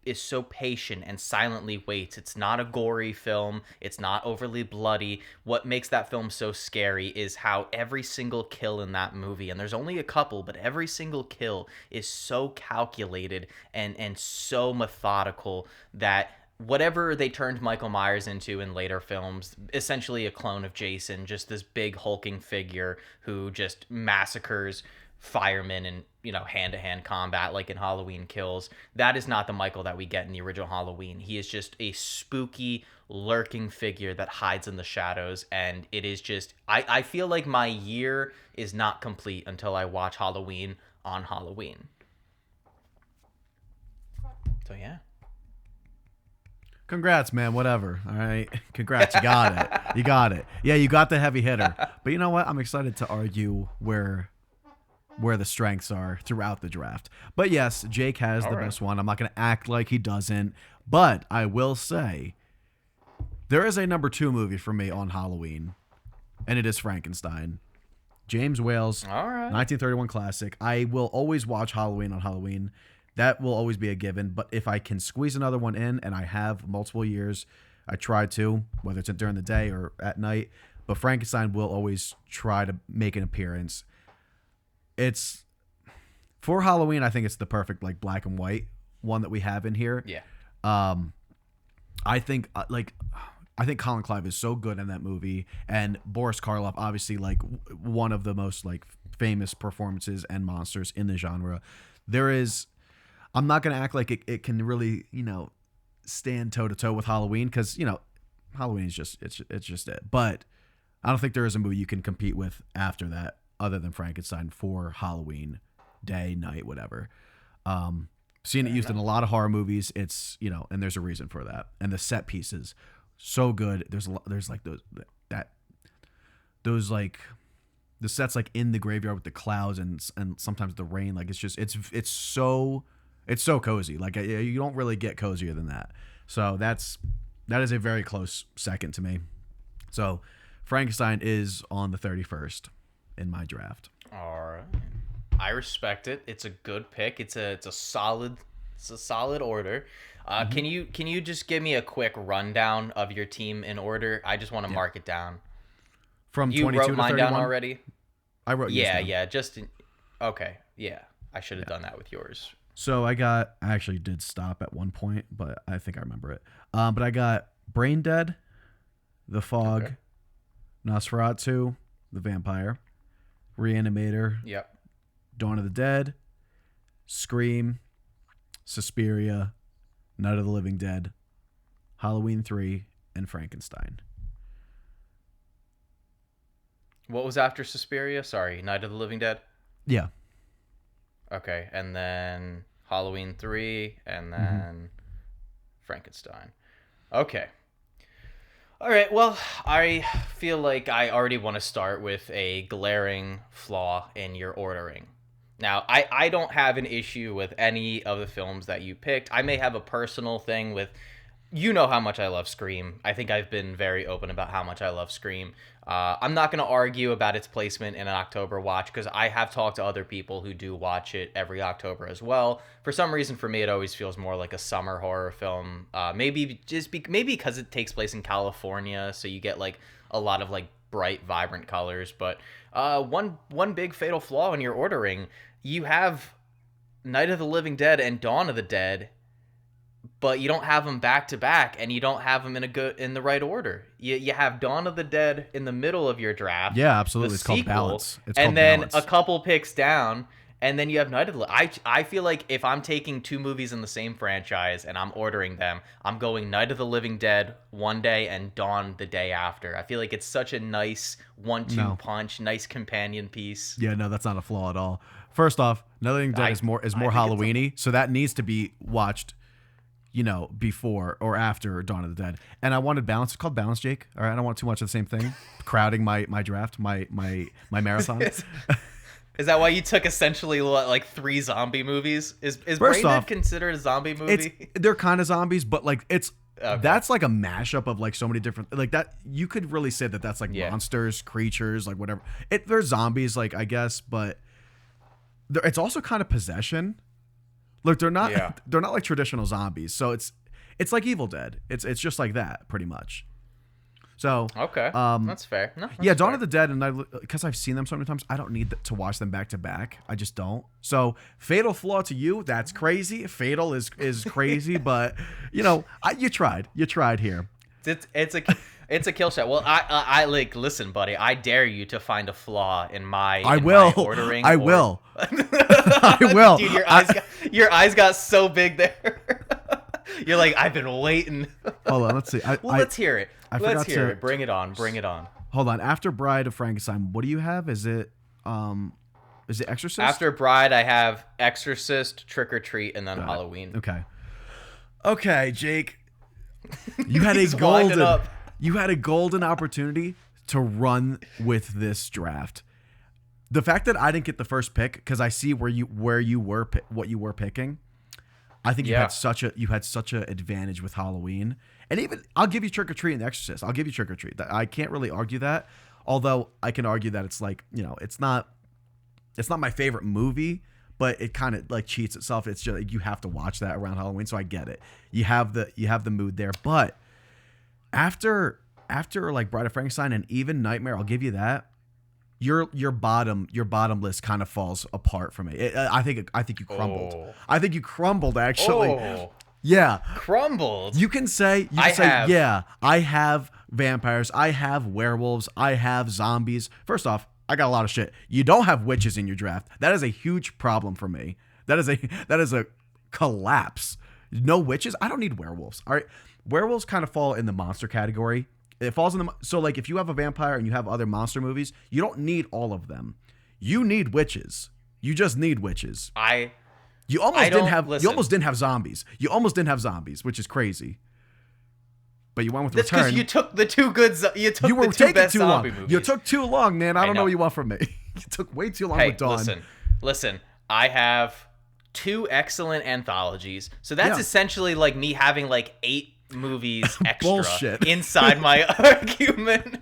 is so patient and silently waits. It's not a gory film. It's not overly bloody. What makes that film so scary is how every single kill in that movie, and there's only a couple, but every single kill is so calculated and so methodical that whatever they turned Michael Myers into in later films, essentially a clone of Jason, just this big hulking figure who just massacres firemen and, you know, hand-to-hand combat like in Halloween Kills. That is not the Michael that we get in the original Halloween. He is just a spooky, lurking figure that hides in the shadows, and it is just, I feel like my year is not complete until I watch Halloween on Halloween. So yeah. Congrats, man. Whatever. All right. Congrats. You got it. You got it. Yeah, you got the heavy hitter. But you know what? I'm excited to argue where the strengths are throughout the draft. But yes, Jake has the best one. I'm not going to act like he doesn't. But I will say there is a number 2 movie for me on Halloween, and it is Frankenstein. James Whale's 1931 classic. I will always watch Halloween on Halloween. That will always be a given. But if I can squeeze another one in, and I have multiple years, I try to, whether it's during the day or at night. But Frankenstein will always try to make an appearance. It's for Halloween. I think it's the perfect like black and white one that we have in here. Yeah. I think Colin Clive is so good in that movie, and Boris Karloff, obviously like one of the most like famous performances and monsters in the genre. I'm not gonna act like it can really, you know, stand toe to toe with Halloween, because, you know, Halloween is just it's just it. But I don't think there is a movie you can compete with after that other than Frankenstein for Halloween day, night, whatever. Seeing it used in a lot of horror movies, it's, you know, and there's a reason for that. And the set pieces, so good. There's like those like the sets like in the graveyard with the clouds and sometimes the rain. Like it's so cozy. Like you don't really get cozier than that. So that is a very close second to me. So Frankenstein is on the 31st in my draft. All right. I respect it. It's a good pick. It's a solid order. Can you just give me a quick rundown of your team in order? I just want to mark it down. From You 22 wrote to mine 31? down already? I wrote yours down. Okay. Yeah. I should have done that with yours. So I actually did stop at one point, but I think I remember it. But I got Brain Dead, The Fog, Nosferatu, The Vampire, Reanimator, Yep. Dawn of the Dead, Scream, Suspiria, Night of the Living Dead, Halloween 3, and Frankenstein. What was after Suspiria? Sorry, Night of the Living Dead? Yeah. Okay, and then Halloween 3, and then Frankenstein. Okay. All right, well, I feel like I already want to start with a glaring flaw in your ordering. Now, I don't have an issue with any of the films that you picked. I may have a personal thing with... You know how much I love Scream. I think I've been very open about how much I love Scream. I'm not going to argue about its placement in an October watch because I have talked to other people who do watch it every October as well. For some reason, for me, it always feels more like a summer horror film. Maybe because it takes place in California, so you get like a lot of like bright, vibrant colors. But one big fatal flaw in your ordering, you have Night of the Living Dead and Dawn of the Dead, but you don't have them back to back, and you don't have them in the right order. You have Dawn of the Dead in the middle of your draft. Yeah, absolutely. It's sequel, called balance. And then a couple picks down, and then you have Night of the... I feel like if I'm taking two movies in the same franchise and I'm ordering them, I'm going Night of the Living Dead one day and Dawn the day after. I feel like it's such a nice 1-2 punch, nice companion piece. Yeah, no, that's not a flaw at all. First off, Night of the Living Dead is more Halloween-y, so that needs to be watched, before or after Dawn of the Dead. And I wanted balance. It's called balance, Jake. All right, I don't want too much of the same thing. Crowding my draft, my marathon. Is that why you took essentially like 3 zombie movies? Is First Brain off, Dead considered a zombie movie? They're kind of zombies, but like Okay. that's like a mashup of like so many different, like that you could really say that that's like monsters, creatures, like whatever. They're zombies, like I guess, but it's also kind of possession. Look, they're not like traditional zombies, so it's like Evil Dead. It's just like that pretty much. So okay, that's fair. No, that's Dawn fair. of the Dead, and because I've seen them so many times, I don't need to watch them back to back. I just don't. So fatal flaw to you, that's crazy. Fatal is crazy, but you tried here. It's a kill shot. Well, I like listen, buddy. I dare you to find a flaw in my ordering. I will. I will. Dude, your eyes got so big there. You're like, I've been waiting. Hold on, let's see. Let's hear it. Let's hear it. Bring it on. Bring it on. Hold on. After Bride of Frankenstein, what do you have? Is it Exorcist? After Bride, I have Exorcist, Trick or Treat, and then Halloween. Okay, Jake. You had a golden opportunity to run with this draft. The fact that I didn't get the first pick because I see what you were picking. I think you had such a advantage with Halloween, and even I'll give you Trick or Treat and Exorcist. I'll give you Trick or Treat. I can't really argue that. Although I can argue that it's like it's not my favorite movie, but it kind of like cheats itself. It's just like, you have to watch that around Halloween, so I get it. You have the mood there, but after like Bride of Frankenstein and even Nightmare, I'll give you that. Your bottom list kind of falls apart for me. I think you crumbled. Oh. I think you crumbled actually. Oh. Yeah. Crumbled. You can say yeah, I have vampires, I have werewolves, I have zombies. First off, I got a lot of shit. You don't have witches in your draft. That is a huge problem for me. That is a collapse. No witches? I don't need werewolves. All right. Werewolves kind of fall in the monster category. It falls in so like if you have a vampire and you have other monster movies, you don't need all of them. You need witches. You just need witches. You almost didn't have zombies. You almost didn't have zombies, which is crazy. But you went with That's Return. because you took the two good. You took you were the two best too zombie long. movies. You took too long, man. I don't know what you want from me. You took way too long with Dawn. Listen. I have 2 excellent anthologies, so that's essentially like me having like 8 movies extra inside my argument.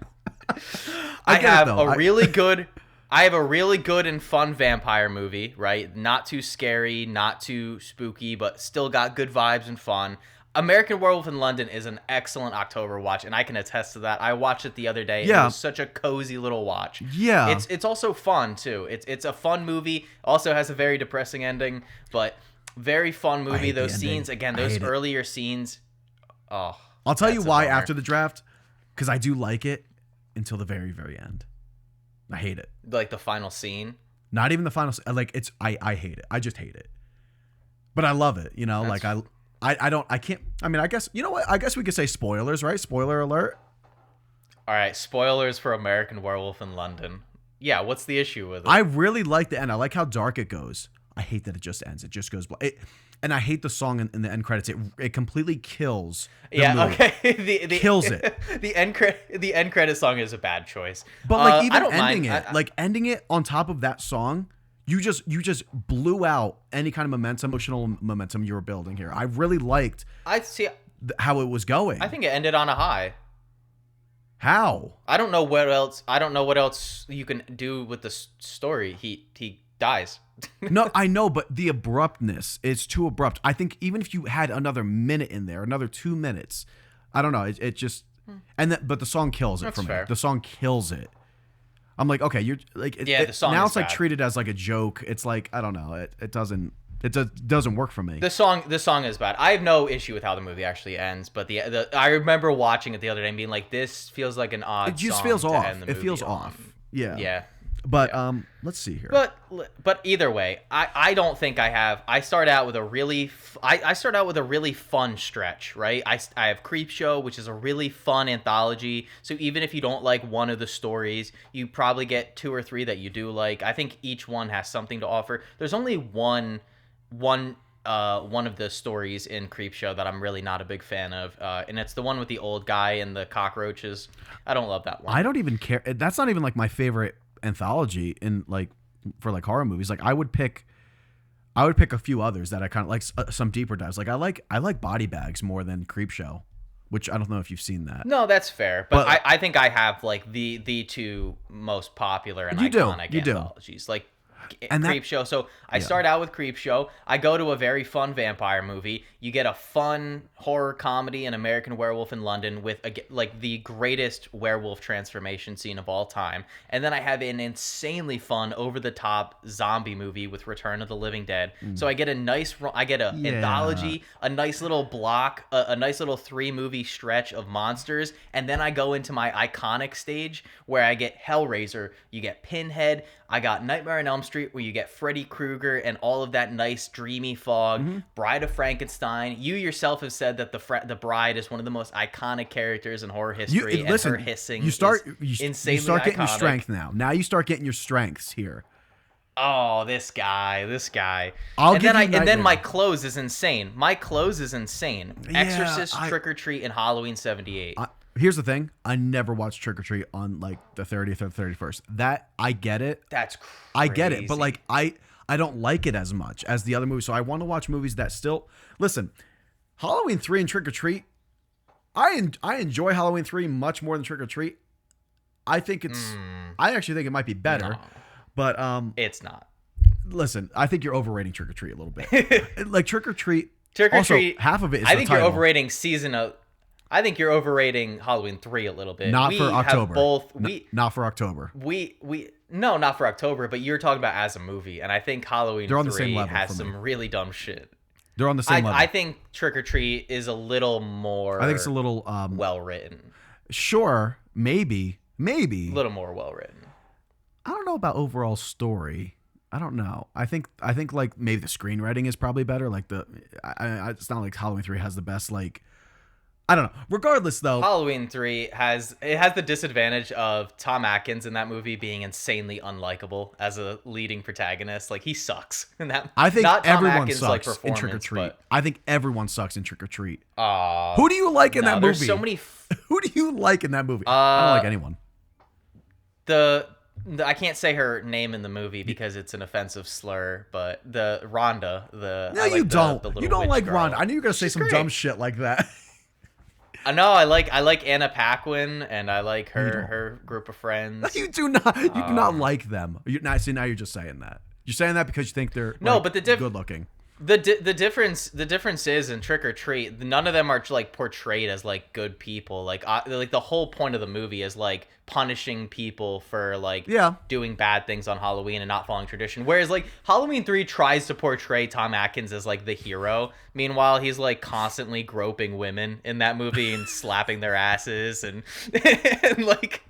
I have a really good and fun vampire movie, right? Not too scary, not too spooky, but still got good vibes and fun. American Werewolf in London is an excellent October watch, and I can attest to that. I watched it the other day. Yeah. It was such a cozy little watch. Yeah. It's also fun, too. It's a fun movie. Also has a very depressing ending, but very fun movie. Those scenes, again, those earlier scenes... Oh, I'll tell you why after the draft, because I do like it until the very, very end. I hate it. Like the final scene? Not even the final. Like it's I hate it. I just hate it. But I love it. You know, That's- like I don't I can't. I mean, I guess you know what? I guess we could say spoilers, right? Spoiler alert. All right, spoilers for American Werewolf in London. Yeah, what's the issue with it? I really like the end. I like how dark it goes. I hate that it just ends. It just goes. And I hate the song in the end credits. It completely kills. The movie. Okay. The Kills it. The end credit song is a bad choice. But like I even don't ending mind. it, like ending it on top of that song, you just blew out any kind of emotional momentum you were building here. I really liked I see. how it was going. I think it ended on a high. How? I don't know what else. I don't know what else you can do with the story. He dies. No, I know, but the abruptness is too abrupt. I think even if you had another minute in there, another 2 minutes, I don't know. It just but the song kills it That's for me. fair. The song kills it. I'm like, okay, you're like, Yeah, the song now is it's like bad. treated as like a joke. It's like I don't know. It doesn't work for me. The song is bad. I have no issue with how the movie actually ends, but the I remember watching it the other day and being like, this feels like an odd. It just song feels to off. end the It movie feels on. off. Yeah. Yeah. But let's see here. But either way, I don't think I have. I start out with a really fun stretch, right? I have Creepshow, which is a really fun anthology. So even if you don't like one of the stories, you probably get 2 or 3 that you do like. I think each one has something to offer. There's only one of the stories in Creepshow that I'm really not a big fan of, and it's the one with the old guy and the cockroaches. I don't love that one. I don't even care. That's not even like my favorite anthology in like for like horror movies. Like I would pick a few others that I kind of like some deeper dives. Like I like Body Bags more than Creepshow, which I don't know if you've seen that. No, that's fair, but But- I think I have like the 2 most popular and You do, iconic you do. anthologies, like And that- Creepshow. So I start out with Creepshow. I go to a very fun vampire movie. You get a fun horror comedy, an American Werewolf in London with like the greatest werewolf transformation scene of all time, and then I have an insanely fun, over the top zombie movie with Return of the Living Dead. So I get a Yeah. anthology, a nice little block, a nice little 3 movie stretch of monsters, and then I go into my iconic stage where I get Hellraiser, you get Pinhead, I got Nightmare on Elm Street where you get Freddy Krueger and all of that nice dreamy fog, Mm-hmm. Bride of Frankenstein. You yourself have said that the Bride is one of the most iconic characters in horror history, and her hissing you start is you insanely start getting your iconic. strength now. Now you start getting your strengths here. Oh, this guy. I'll and give then you and then my Nightmare. close is insane. Yeah, Exorcist, Trick or Treat, and Halloween 78. Here's the thing: I never watched Trick or Treat on like the 30th or 31st. That I get it. That's crazy. I get it, but like I don't like it as much as the other movies. So I want to watch movies that still listen. Halloween 3 and Trick or Treat. I enjoy Halloween 3 much more than Trick or Treat. I think it's. I actually think it might be better. No. But It's not. listen, I think you're overrating Trick or Treat a little bit. Like Trick or Treat. Trick or also, Treat. half of it is I the think title. you're overrating I think you're overrating Halloween 3 a little bit. Not we for October. Have both. Not for October. No, not for October. But you're talking about as a movie, and I think Halloween They're on 3 the same level has for me. some really dumb shit. They're on the same level. I think Trick or Treat is a little more. I think it's a little well written. Sure, maybe. A little more well written. I don't know about overall story. I don't know. I think like maybe the screenwriting is probably better. Like it's not like Halloween 3 has the best like. I don't know. Regardless, though, Halloween 3 has the disadvantage of Tom Atkins in that movie being insanely unlikable as a leading protagonist. Like he sucks in that. I think not Tom everyone Atkins, like, sucks in Trick or performance, Treat. but- I think everyone sucks in Trick or Treat. Aw, Who do you like in no, that there's movie? so many. Who do you like in that movie? I don't like anyone. I can't say her name in the movie because it's an offensive slur, but the Rhonda, No, I like you the don't. little You don't witch like girl. Ron. I knew you were gonna say She's some great. dumb shit like that. No, I like Anna Paquin and I like her group of friends. You do not. You do not like them. See, now you're just saying that. You're saying that because you think they're No, like, but the good looking. The difference is in Trick or Treat, none of them are like portrayed as like good people. Like the whole point of the movie is like punishing people for like doing bad things on Halloween and not following tradition. Whereas like Halloween 3 tries to portray Tom Atkins as like the hero. Meanwhile, he's like constantly groping women in that movie and slapping their asses and like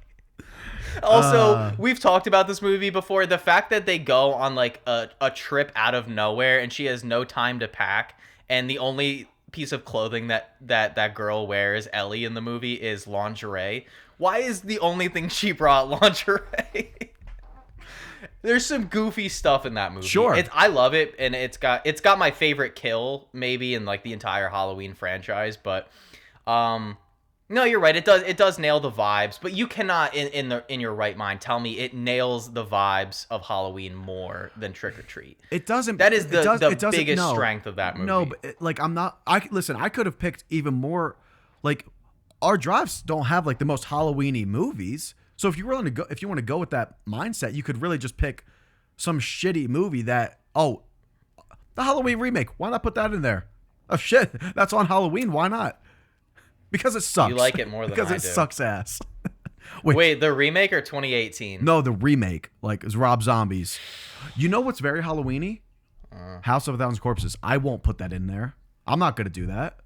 Also, we've talked about this movie before. The fact that they go on like a trip out of nowhere and she has no time to pack, and the only piece of clothing that girl wears, Ellie, in the movie is lingerie. Why is the only thing she brought lingerie? There's some goofy stuff in that movie. Sure. I love it, and it's got my favorite kill maybe in like the entire Halloween franchise, but no, you're right. It does nail the vibes, but you cannot in your right mind tell me it nails the vibes of Halloween more than Trick or Treat. It doesn't. That is the doesn't, biggest no, strength of that movie. No, but like I'm not. Listen. I could have picked even more. Like our drives don't have like the most Halloweeny movies. So if you want to go with that mindset, you could really just pick some shitty movie that the Halloween remake. Why not put that in there? Oh shit, that's on Halloween. Why not? Because it sucks. You like it more than because I it do. sucks ass. Wait, the remake or 2018? No, the remake, like is Rob Zombie's. You know what's very Halloweeny? House of a Thousand Corpses. I won't put that in there. I'm not gonna do that.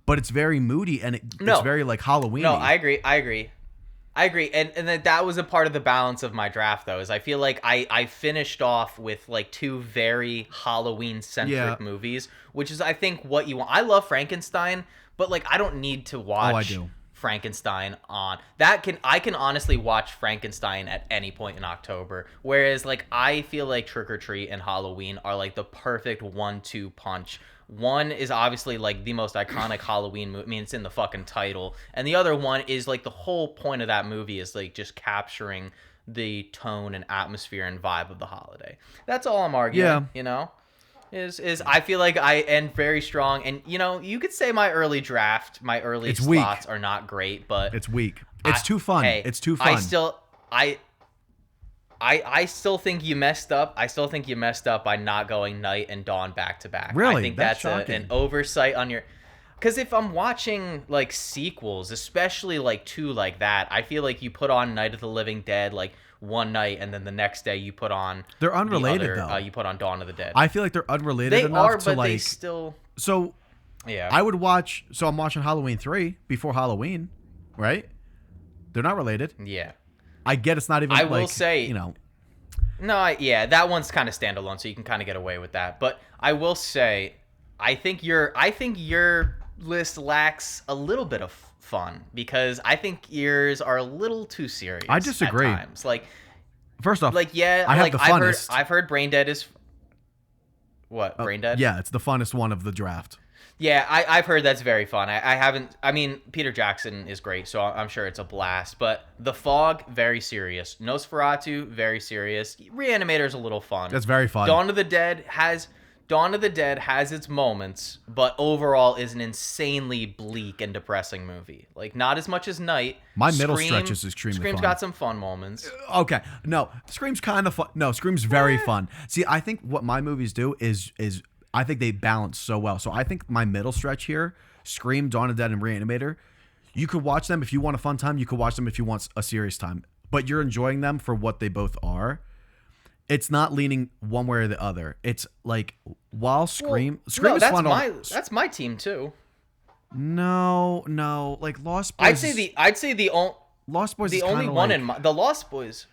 But it's very moody and it's very like Halloweeny. No, I agree. And that was a part of the balance of my draft, though, is I feel like I finished off with like two very Halloween-centric movies, which is, I think, what you want. I love Frankenstein, but like I don't need to watch Frankenstein on that. I can honestly watch Frankenstein at any point in October, whereas like I feel like Trick or Treat and Halloween are like the perfect 1-2 punch. One is obviously like the most iconic Halloween movie. I mean, it's in the fucking title. And the other one is like the whole point of that movie is like just capturing the tone and atmosphere and vibe of the holiday. That's all I'm arguing, you know? Is I feel like I end very strong. And, you know, you could say my early draft, my early slots are not great, but... It's weak. It's too fun. It's too fun. I still think you messed up. I still think you messed up by not going Night and Dawn back to back. Really? I think that's an oversight on your... Because if I'm watching like sequels, especially like two like that, I feel like you put on Night of the Living Dead like one night, and then the next day you put on... They're unrelated, though. You put on Dawn of the Dead. I feel like they're unrelated They enough are, to but like... they still... So, yeah. I would watch... So I'm watching Halloween 3 before Halloween, right? They're not related. Yeah. I get it's not even I will say... You know... No, yeah, that one's kind of standalone, so you can kind of get away with that. But I will say, I think your list lacks a little bit of fun, because I think yours are a little too serious. I disagree. At times. Like, first off, like yeah, I have like the funnest. I've heard Brain Dead is what? Brain Dead? Yeah, it's the funnest one of the draft. Yeah, I've heard that's very fun. I haven't... I mean, Peter Jackson is great, so I'm sure it's a blast. But The Fog, very serious. Nosferatu, very serious. Reanimator's a little fun. That's very fun. Dawn of the Dead has its moments, but overall is an insanely bleak and depressing movie. Like, not as much as Night. My middle stretch is extremely Scream's fun. got some fun moments. Okay. No, Scream's kind of fun. No, Scream's very fun. See, I think what my movies do is I think they balance so well. So I think my middle stretch here, Scream, Dawn of the Dead, and Reanimator, you could watch them if you want a fun time. You could watch them if you want a serious time. But you're enjoying them for what they both are. It's not leaning one way or the other. It's like, while Scream is fun. That's my team too. No, like Lost Boys. I'd say the Lost Boys. The only one in the Lost Boys.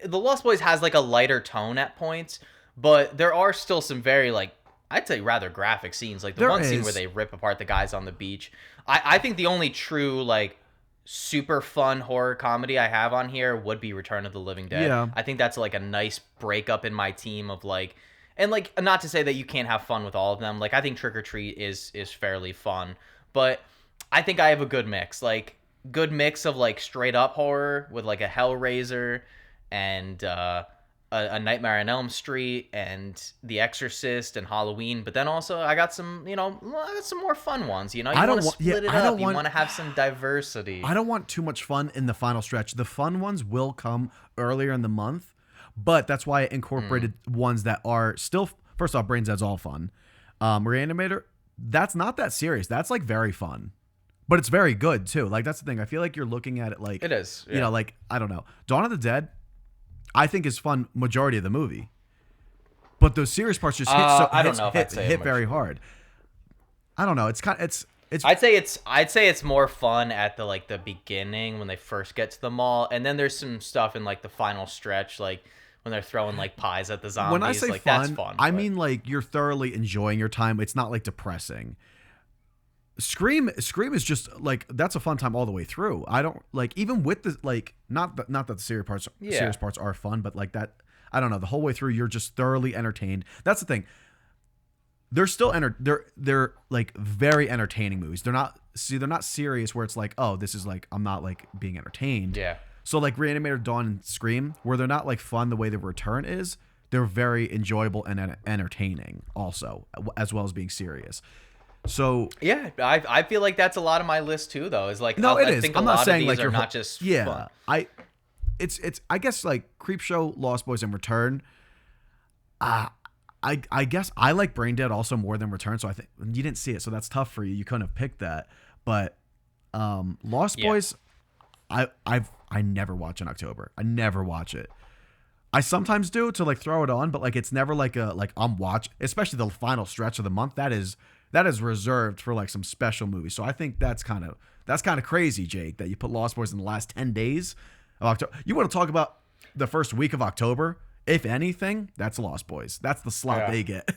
The Lost Boys has like a lighter tone at points, but there are still some very like, I'd say rather graphic scenes, like the scene where they rip apart the guys on the beach. I think the only true like super fun horror comedy I have on here would be Return of the Living Dead. Yeah. I think that's like a nice breakup in my team of like, and like, not to say that you can't have fun with all of them. Like, I think Trick or Treat is fairly fun, but I think I have a good mix, like good mix of like straight up horror with like a Hellraiser and a Nightmare on Elm Street and The Exorcist and Halloween, but then also I got some, I got some more fun ones. You want to split it up. You want to have some diversity. I don't want too much fun in the final stretch. The fun ones will come earlier in the month, but that's why I incorporated ones that are still. First off, Brain Dead's all fun. Reanimator, that's not that serious. That's like very fun, but it's very good too. Like, that's the thing. I feel like you're looking at it like it is. Yeah. Like, I don't know. Dawn of the Dead, I think is fun majority of the movie, but those serious parts just hit. I don't know if I'd say hit very hard. I don't know. It's It's I'd say it's more fun at the beginning when they first get to the mall, and then there's some stuff in like the final stretch, like when they're throwing like pies at the zombies. when I say like fun, that's fun. I but- mean like you're thoroughly enjoying your time. It's not like depressing. Scream is just like that's a fun time all the way through. I don't like even with the like not that the Yeah. serious parts are fun, but like that I don't know, the whole way through you're just thoroughly entertained. That's the thing. They're still they're like very entertaining movies. They're not serious where it's like, "Oh, this is like I'm not like being entertained." yeah. So like Reanimator, Dawn, and Scream, where they're not like fun the way the Return is, they're very enjoyable and entertaining also, as well as being serious. So Yeah, I feel like that's a lot of my list too, though. Is like no, I it is. think I'm a not lot saying of like these you're are not just yeah. fun. It's I guess like Creepshow, Lost Boys, and Return. I guess I like Brain Dead also more than Return. So I think you didn't see it, so that's tough for you. You couldn't have picked that. But Lost Yeah. Boys, I never watch in October. I never watch it. I sometimes do to like throw it on, but like it's never like a like I'm watch, especially the final stretch of the month. That is reserved for like some special movies. So I think that's kind of crazy, Jake, that you put Lost Boys in the last 10 days of October. You want to talk about the first week of October? If anything, that's Lost Boys. That's the slot Yeah. they get.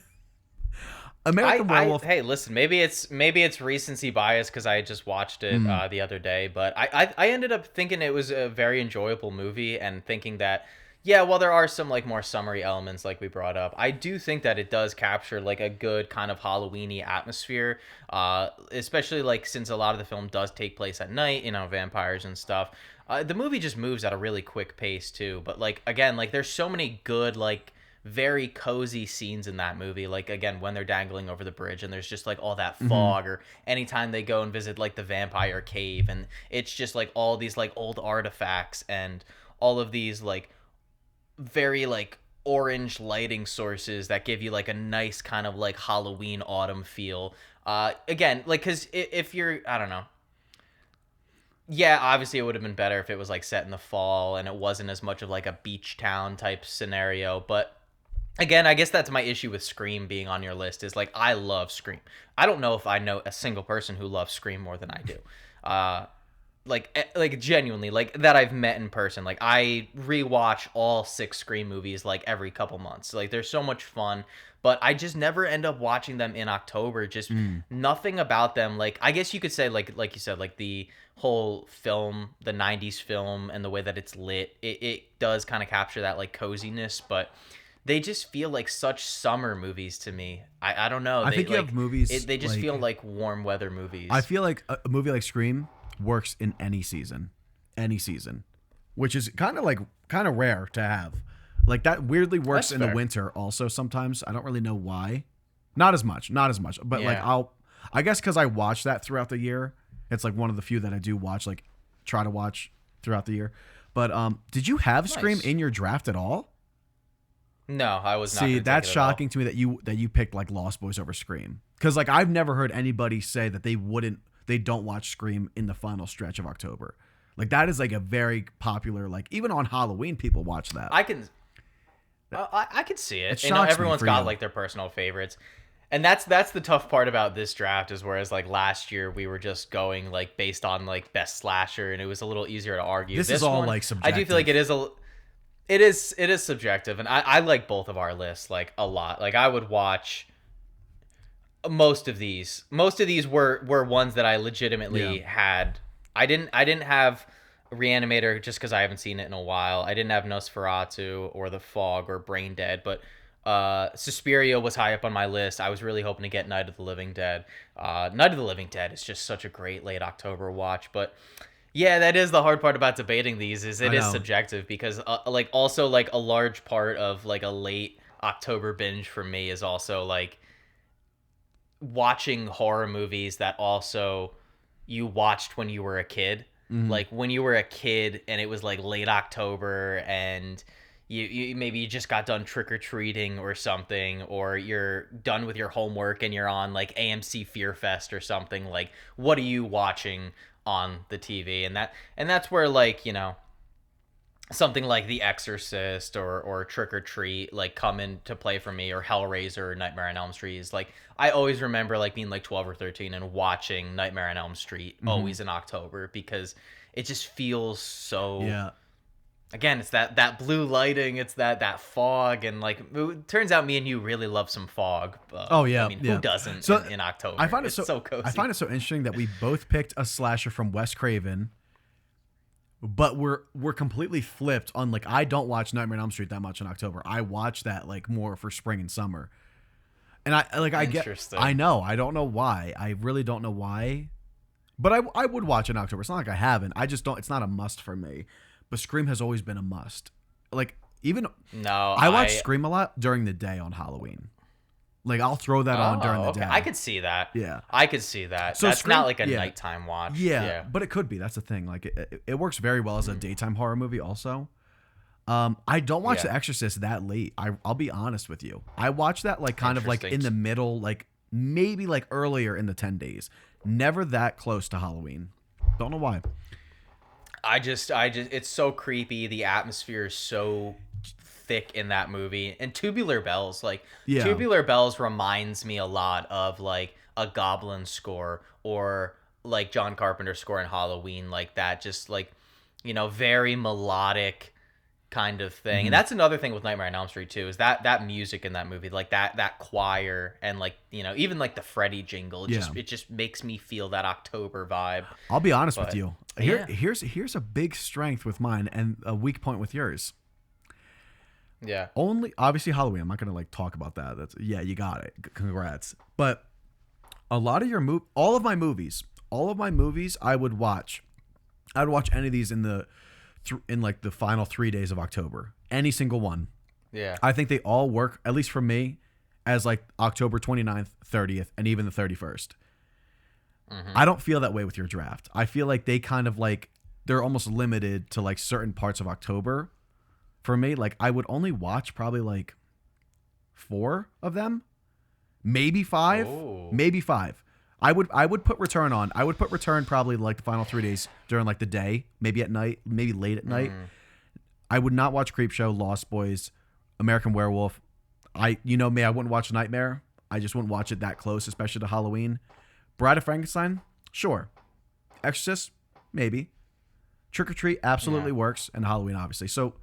American Werewolf. Hey, listen, maybe it's recency bias because I just watched it the other day, but I ended up thinking it was a very enjoyable movie and thinking that yeah, while there are some like more summery elements like we brought up, I do think that it does capture like a good kind of Halloween-y atmosphere, especially like since a lot of the film does take place at night, you know, vampires and stuff. The movie just moves at a really quick pace too, but like again, like there's so many good like very cozy scenes in that movie, like again when they're dangling over the bridge and there's just like all that fog, or anytime they go and visit like the vampire cave, and it's just like all these like old artifacts and all of these like very like orange lighting sources that give you like a nice kind of like Halloween autumn feel. Again, like because if you're, I don't know, yeah, obviously it would have been better if it was like set in the fall and it wasn't as much of like a beach town type scenario. But again, I guess that's my issue with Scream being on your list, is like I love Scream. I don't know if I know a single person who loves Scream more than I do. Like genuinely, like that I've met in person. Like I rewatch all 6 Scream movies like every couple months. Like they're so much fun, but I just never end up watching them in October. Just nothing about them. Like I guess you could say like you said, like the whole film, the 90s film, and the way that it's lit, it does kind of capture that like coziness, but they just feel like such summer movies to me. I don't know. I think you like, have movies they just like- feel like warm weather movies. I feel like a movie like Scream works in any season, which is kind of rare to have. Like that weirdly works That's in the fair. winter also sometimes. I don't really know why. Not as much, but like Yeah. I guess cuz I watch that throughout the year. It's like one of the few that I do watch, like try to watch throughout the year. But did you have Scream Nice. in your draft at all? No, I was not. See, gonna that's take it at all. shocking to me that you picked like Lost Boys over Scream. Cuz like I've never heard anybody say that they don't watch Scream in the final stretch of October. Like that is like a very popular, like even on Halloween people watch that. I can see it. It You know, shocks me everyone's for got you. like their personal favorites, and that's the tough part about this draft, is whereas like last year we were just going like based on like best slasher, and it was a little easier to argue. This is all, one, like, I do feel like subjective. it is subjective, and I like both of our lists like a lot. Like I would watch most of these. Most of these were ones that I legitimately Yeah. had. I didn't have Reanimator just because I haven't seen it in a while. I didn't have Nosferatu or The Fog or Brain Dead, but Suspiria was high up on my list. I was really hoping to get Night of the Living Dead. Night of the Living Dead is just such a great late October watch, but yeah, that is the hard part about debating these, is it I is know. subjective, because like also like a large part of like a late October binge for me is also like watching horror movies that also you watched when you were a kid. Like when you were a kid and it was like late October and you maybe you just got done trick-or-treating or something, or you're done with your homework and you're on like AMC Fear Fest or something. Like what are you watching on the TV? And that's where, like, you know, something like The Exorcist or Trick or Treat like come into play for me, or Hellraiser or Nightmare on Elm Street. Is like I always remember like being like 12 or 13 and watching Nightmare on Elm Street always in October, because it just feels so Yeah. again, it's that blue lighting, it's that fog, and like it turns out me and you really love some fog. Oh yeah, I mean, yeah. who doesn't So in October? I find it It's so cozy. I find it so interesting that we both picked a slasher from Wes Craven, but we're completely flipped on, like, I don't watch Nightmare on Elm Street that much in October. I watch that like more for spring and summer. And I get, Interesting. I know, I don't know why. I really don't know why. But I would watch in October. It's not like I haven't. I just don't, it's not a must for me. But Scream has always been a must. Like, even No, I watch Scream a lot during the day on Halloween. Like, I'll throw that on during the okay. day. I could see that. Yeah. I could see that. So That's Scream- not like a yeah. nighttime watch. Yeah, but it could be. That's the thing. Like, it works very well as a daytime horror movie also. I don't watch Yeah. The Exorcist that late. I'll be honest with you. I watch that like kind of like in the middle, like maybe like earlier in the 10 days. Never that close to Halloween. Don't know why. I just, it's so creepy. The atmosphere is so thick in that movie. And Tubular Bells, like, Yeah. Tubular Bells reminds me a lot of, like, a Goblin score, or, like, John Carpenter's score in Halloween, like that. Just, like, you know, very melodic kind of thing. And that's another thing with Nightmare on Elm Street, too, is that music in that movie, like, that choir, and, like, you know, even, like, the Freddy jingle, it just makes me feel that October vibe. I'll be honest with But, you. yeah. Here's a big strength with mine and a weak point with yours. Yeah. Only obviously Halloween. I'm not gonna like talk about that. That's you got it. Congrats. But a lot of all of my movies, I would watch. I would watch any of these in like the final 3 days of October. Any single one. Yeah. I think they all work, at least for me, as like October 29th, 30th, and even the 31st. I don't feel that way with your draft. I feel like they kind of like, they're almost limited to like certain parts of October. For me, like, I would only watch probably like 4 of them, maybe 5, Oh. maybe 5. I would put Return on. I would put Return probably like the final 3 days during like the day, maybe at night, maybe late at night. I would not watch Creepshow, Lost Boys, American Werewolf. You know me, I wouldn't watch Nightmare. I just wouldn't watch it that close, especially to Halloween. Bride of Frankenstein, sure. Exorcist, maybe. Trick or Treat absolutely works, and Halloween obviously. So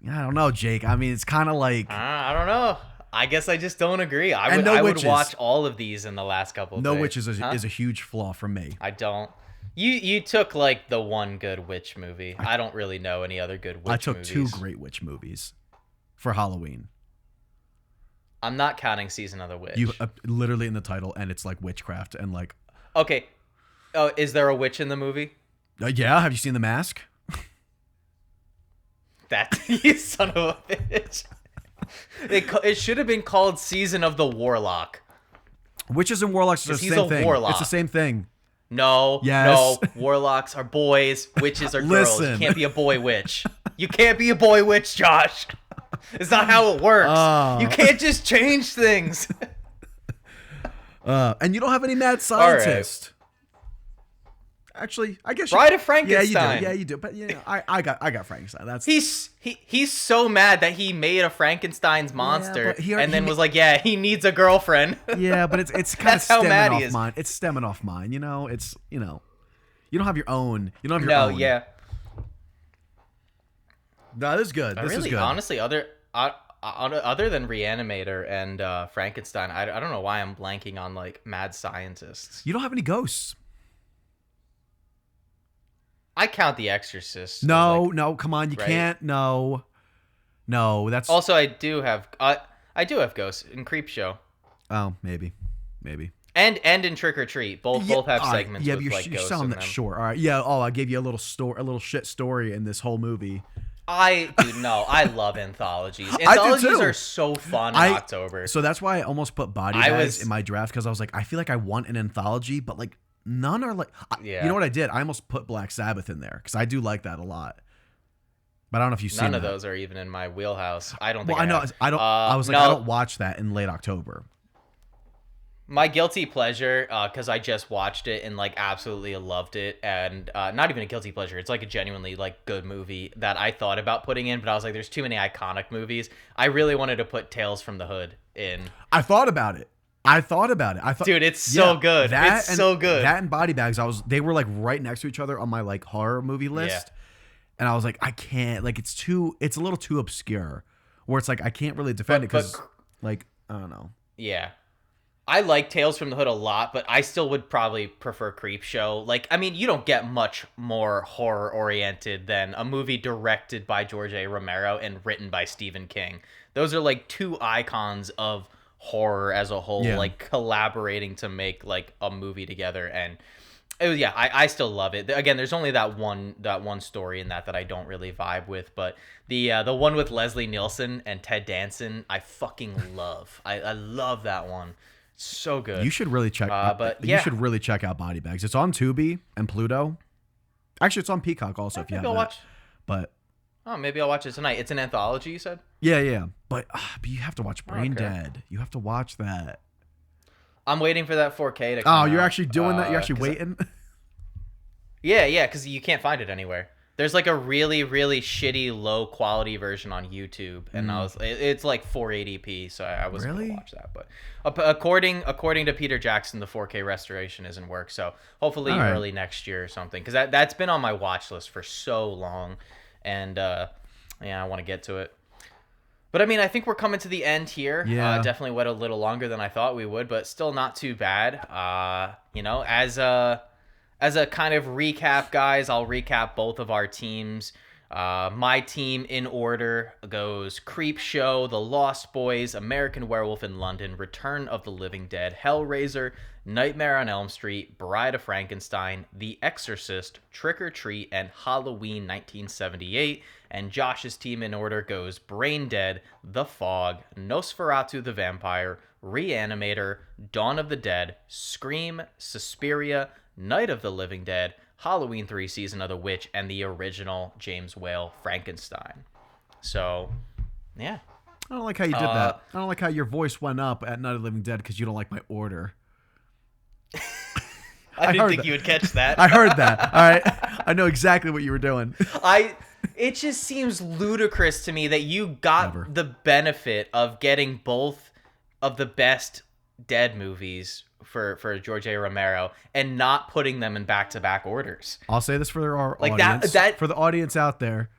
I don't know, Jake. I mean, it's kind of like I don't know. I guess I just don't agree. I And would, no I would witches. watch all of these in the last couple of No days. Witches is a huge flaw for me. I don't. You took like the one good witch movie. I don't really know any other good witch I took movies. 2 great witch movies for Halloween. I'm not counting Season of the Witch. You literally in the title, and it's like witchcraft and like. Okay. Oh, is there a witch in the movie? Yeah, have you seen The Mask? That you son of a bitch. It should have been called Season of the Warlock. Witches and warlocks are the 'Cause he's same a thing. warlock. It's the same thing. No, Yes. no. Warlocks are boys. Witches are girls. You Listen. can't be a boy witch. You can't be a boy witch, Josh. It's not how it works. You can't just change things. And you don't have any mad right. scientist. Actually, I guess Bride of Frankenstein. Yeah, you do. But I got Frankenstein. That's He's so mad that he made a Frankenstein's monster, but and then was like, yeah, he needs a girlfriend. yeah, but it's kind of That's how mad stemming he off is. mine. It's stemming off mine. You know, it's you don't have your own. You don't have your No, own. yeah. No, this is good. This is Really, good. honestly, other than Reanimator and Frankenstein, I don't know why I'm blanking on like mad scientists. You don't have any ghosts. I count The Exorcist. as, No, like- no, come on, you right? can't. No, that's. Also, I do have ghosts in Creepshow Oh, maybe. and in Trick or Treat. Both have all right, segments Yeah, with but like you're ghosts selling in that them. short. All right. Yeah. Oh, I gave you a little shit story in this whole movie. Dude, no, I love anthologies. I do Anthologies too. are so fun in October. So that's why I almost put Body I Bags was- in my draft, because I was like, I feel like I want an anthology, but like none are like. Yeah. You know what I did? I almost put Black Sabbath in there because I do like that a lot. But I don't know if you've seen None of that. those are even in my wheelhouse. I don't Well, think I know. have. I don't. I was like, no. I don't watch that in late October. My guilty pleasure, because I just watched it and like absolutely loved it, and not even a guilty pleasure. It's like a genuinely like good movie that I thought about putting in, but I was like, there's too many iconic movies. I really wanted to put Tales from the Hood in. I thought about it. I thought, dude, it's so good. It's so good. That and Body Bags, they were like right next to each other on my like horror movie list, and I was like, I can't. Like, it's a little too obscure. Where it's like I can't really defend it because, like, I don't know. Yeah. I like Tales from the Hood a lot, but I still would probably prefer Creepshow. Like, I mean, you don't get much more horror-oriented than a movie directed by George A. Romero and written by Stephen King. Those are, like, two icons of horror as a whole, like, collaborating to make, like, a movie together. And, I still love it. Again, there's only that one story in that I don't really vibe with, but the one with Leslie Nielsen and Ted Danson, I fucking love. I love that one. So good. You should really check. You should really check out Body Bags. It's on Tubi and Pluto. Actually, it's on Peacock also. If you have that. Watch. But maybe I'll watch it tonight. It's an anthology, you said. Yeah. But you have to watch Brain Dead. You have to watch that. I'm waiting for that 4K to come out. You're actually doing that. You're actually waiting. Yeah, because you can't find it anywhere. There's like a really, really shitty, low quality version on YouTube, and it's like 480p, so I wasn't gonna watch that. But according to Peter Jackson, the 4K restoration is in work, so hopefully early next year or something. Because that's been on my watch list for so long, and I want to get to it. But I mean, I think we're coming to the end here. Yeah. Definitely went a little longer than I thought we would, but still not too bad. As a kind of recap, guys, I'll recap both of our teams. My team in order goes Creepshow, The Lost Boys, American Werewolf in London, Return of the Living Dead, Hellraiser, Nightmare on Elm Street, Bride of Frankenstein, The Exorcist, Trick or Treat, and Halloween 1978. And Josh's team in order goes Brain Dead, The Fog, Nosferatu the Vampire, Reanimator, Dawn of the Dead, Scream, Suspiria, Night of the Living Dead, Halloween 3 Season of the Witch, and the original James Whale Frankenstein. So, yeah. I don't like how you did that. I don't like how your voice went up at Night of the Living Dead because you don't like my order. I didn't think you would catch that. I heard that. All right. I know exactly what you were doing. It just seems ludicrous to me that you got the benefit of getting both of the best Dead movies for George A. Romero and not putting them in back-to-back orders. I'll say this for our audience. For the audience out there,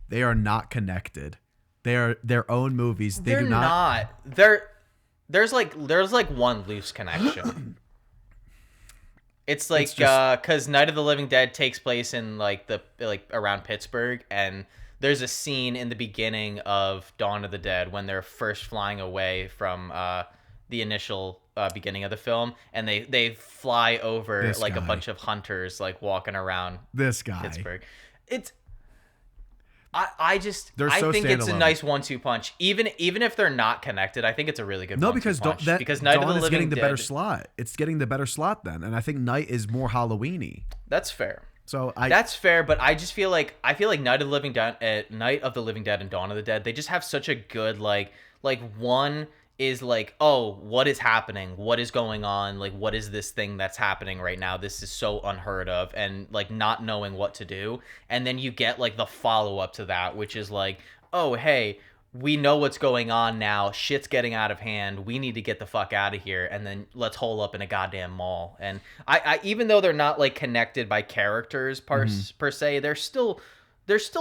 they are not connected. They are their own movies. They're not. There's like one loose connection. It's like because Night of the Living Dead takes place in like around Pittsburgh, and there's a scene in the beginning of Dawn of the Dead when they're first flying away from the initial beginning of the film, and they fly over a bunch of hunters like walking around Pittsburgh. I think it's a nice 1-2 punch. Even if they're not connected, I think it's a really good because because Night of the Living is getting the Dead, better slot. It's getting the better slot then, and I think Night is more Halloween-y. That's fair. So that's fair, but I just feel like Night of the Living Dead, and Dawn of the Dead, they just have such a good like one is like, oh, what is happening? What is going on? Like, what is this thing that's happening right now? This is so unheard of, and like not knowing what to do. And then you get like the follow up to that, which is like, oh, hey, we know what's going on now. Shit's getting out of hand. We need to get the fuck out of here. And then let's hole up in a goddamn mall. And I even though they're not like connected by characters per se, they're still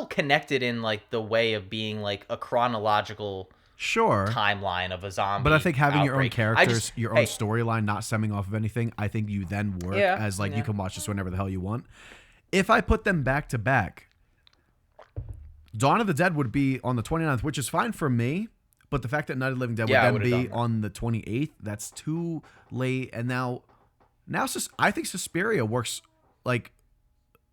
connected in like the way of being like a chronological timeline of a zombie. But I think having outbreak. your own characters, your own storyline, not stemming off of anything, I think you then work as like you can watch this whenever the hell you want. If I put them back to back, Dawn of the Dead would be on the 29th, which is fine for me. But the fact that Night of the Living Dead would then be on the 28th, that's too late. And now I think Suspiria works like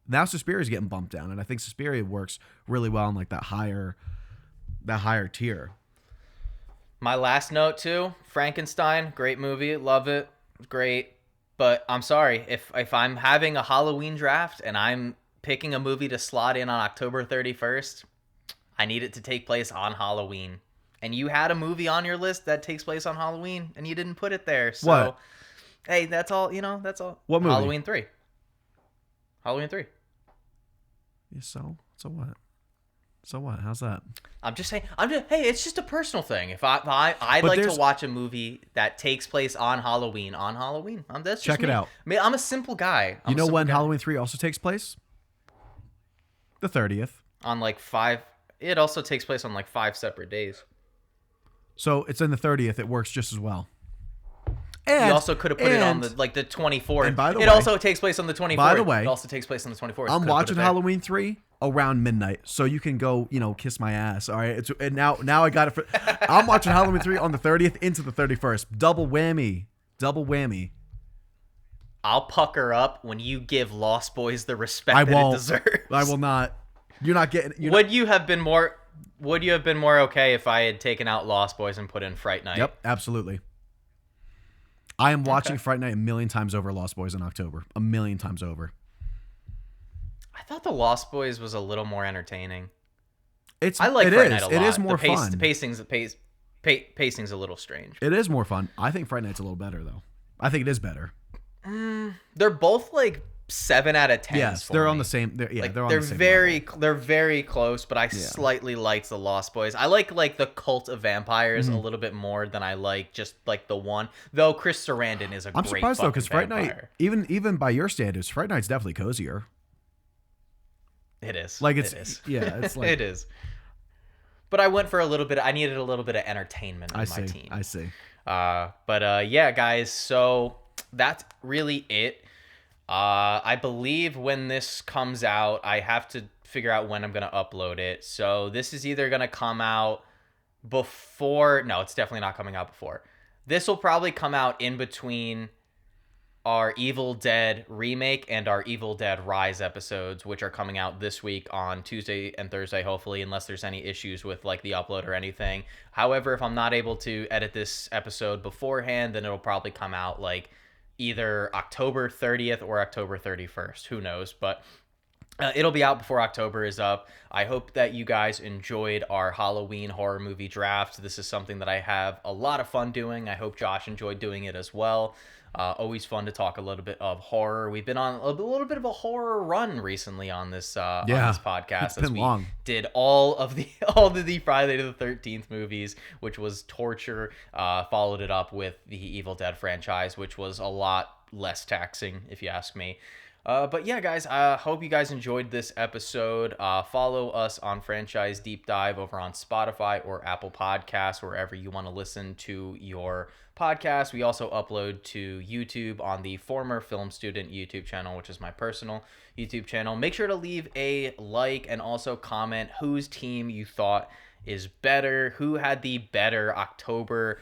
now. Suspiria is getting bumped down, and I think Suspiria works really well in like that higher tier. My last note too, Frankenstein, great movie, love it, great. But I'm sorry, if I'm having a Halloween draft and I'm picking a movie to slot in on October 31st, I need it to take place on Halloween. and you had a movie on your list that takes place on Halloween, and you didn't put it there. So, What? hey, that's all. That's all. What movie? Halloween 3. Halloween 3. Yeah, so what? So what? How's that? I'm just saying. Hey, it's just a personal thing. If I like to watch a movie that takes place on Halloween. That's just Check it me. out. I mean, I'm a simple guy. You know when Halloween 3 also takes place? The 30th. On like 5. It also takes place on like 5 separate days. So it's in the 30th. It works just as well. And you also could have put it on the 24th. And by the way, it also takes place on the 24th. By the way, it also takes place on the 24th. I'm watching Halloween 3 around midnight, so you can go, kiss my ass. All right. And now I got it. I'm watching Halloween 3 on the 30th into the 31st. Double whammy. I'll pucker up when you give Lost Boys the respect that it deserves. I will not. You're not getting. Would you have been more okay if I had taken out Lost Boys and put in Fright Night? Yep, absolutely. I am watching Fright Night a million times over Lost Boys in October. A million times over. I thought the Lost Boys was a little more entertaining. I like Fright Night a lot. It is more fun. The pacing's a little strange. It is more fun. I think Fright Night's a little better though. I think it is better. They're both like 7 out of 10. Yes, they're on the same. They're on the same level. They're very close, but I slightly liked the Lost Boys. I like the Cult of Vampires a little bit more than I like just like the one. Though Chris Sarandon is a great. I'm surprised though because Fright Night, even by your standards, Fright Night's definitely cozier. It is. Like it is. Yeah, it's like it is. But I went for a little bit. I needed a little bit of entertainment on my team. I see. But yeah, guys. So that's really it. I believe when this comes out, I have to figure out when I'm going to upload it. So this is either going to come out before. No, it's definitely not coming out before. This will probably come out in between our Evil Dead remake and our Evil Dead Rise episodes, which are coming out this week on Tuesday and Thursday, hopefully, unless there's any issues with like the upload or anything. However, if I'm not able to edit this episode beforehand, then it'll probably come out like either October 30th or October 31st. Who knows? But it'll be out before October is up. I hope that you guys enjoyed our Halloween horror movie draft. This is something that I have a lot of fun doing. I hope Josh enjoyed doing it as well. Always fun to talk a little bit of horror. We've been on a little bit of a horror run recently on this podcast. It's been long. Did all of the Friday the 13th movies, which was torture. Followed it up with the Evil Dead franchise, which was a lot less taxing, if you ask me. But yeah, guys, I hope you guys enjoyed this episode. Follow us on Franchise Deep Dive over on Spotify or Apple Podcasts, wherever you want to listen to your podcast. We also upload to YouTube on the Former Film Student YouTube channel, which is my personal YouTube channel. Make sure to leave a like and also comment whose team you thought is better, who had the better October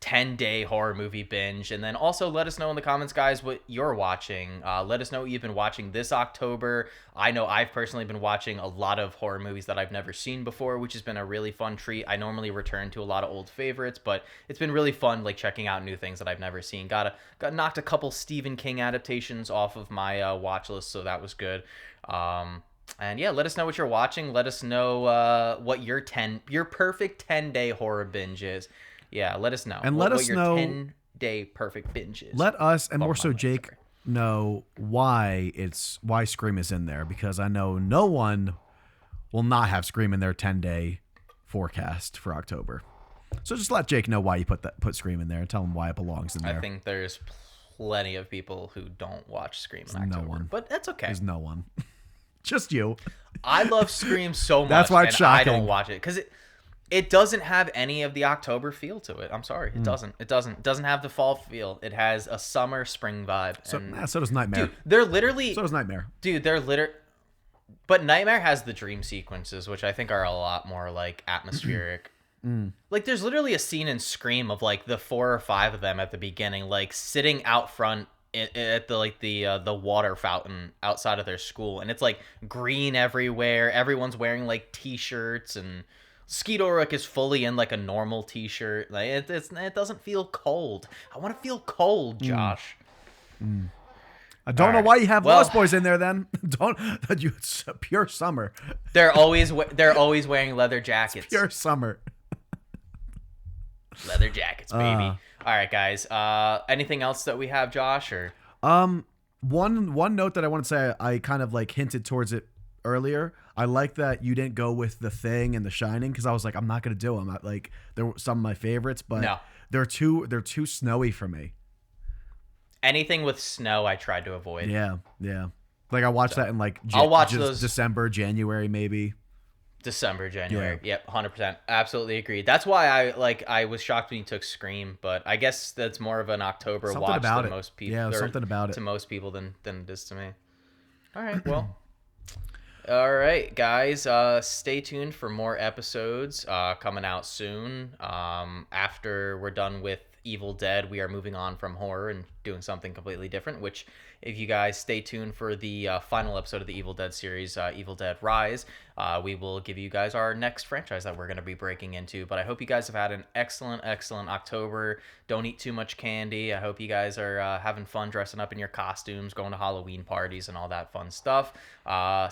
10-day horror movie binge. And then also let us know in the comments, guys, what you're watching. Let us know what you've been watching this October. I know I've personally been watching a lot of horror movies that I've never seen before, which has been a really fun treat. I normally return to a lot of old favorites, but it's been really fun like checking out new things that I've never seen. Got knocked a couple Stephen King adaptations off of my watch list, so that was good. And yeah, let us know what you're watching. Let us know what your perfect 10-day horror binge is. Yeah, let us know. And let us know 10-day perfect binge is. Let us, and more so Jake, know why Scream is in there, because I know no one will not have Scream in their 10-day forecast for October. So just let Jake know why you put Scream in there and tell him why it belongs in there. I think there's plenty of people who don't watch Scream in October. No one. But that's okay. There's no one. Just you. I love Scream so much. That's why it's shocking. I don't watch it because it doesn't have any of the October feel to it. I'm sorry. It doesn't. It doesn't have the fall feel. It has a summer, spring vibe. So does Nightmare. Dude, they're literally... So does Nightmare. Dude, but Nightmare has the dream sequences, which I think are a lot more, like, atmospheric. Like, there's literally a scene in Scream of, like, the 4 or 5 of them at the beginning, like, sitting out front at the water fountain outside of their school. And it's, like, green everywhere. Everyone's wearing, like, T-shirts, and... Skeet Ulrich is fully in like a normal T-shirt. Like it doesn't feel cold. I want to feel cold, Josh. I don't know why you have Lost Boys in there. Then it's pure summer. They're always wearing leather jackets. It's pure summer. Leather jackets, baby. All right, guys. Anything else that we have, Josh? Or One note that I want to say, I kind of like hinted towards it earlier. I like that you didn't go with The Thing and The Shining, because I was like, I'm not gonna do them. Like, they were some of my favorites, but No. they're too snowy for me. anything with snow, I tried to avoid. Yeah. Like I watched that in like I'll watch those December, January, maybe. December, January. Yep, 100%. Absolutely agreed. That's why I was shocked when you took Scream, but I guess that's more of an October Something watch about than it. most people. Yeah, something about it. To most people than it is to me. All right, well. All right, guys. Stay tuned for more episodes coming out soon. After we're done with Evil Dead, we are moving on from horror and doing something completely different, which if you guys stay tuned for the final episode of the Evil Dead series, Evil Dead Rise, we will give you guys our next franchise that we're going to be breaking into. But I hope you guys have had an excellent October. Don't eat too much candy. I hope you guys are having fun dressing up in your costumes, going to Halloween parties and all that fun stuff.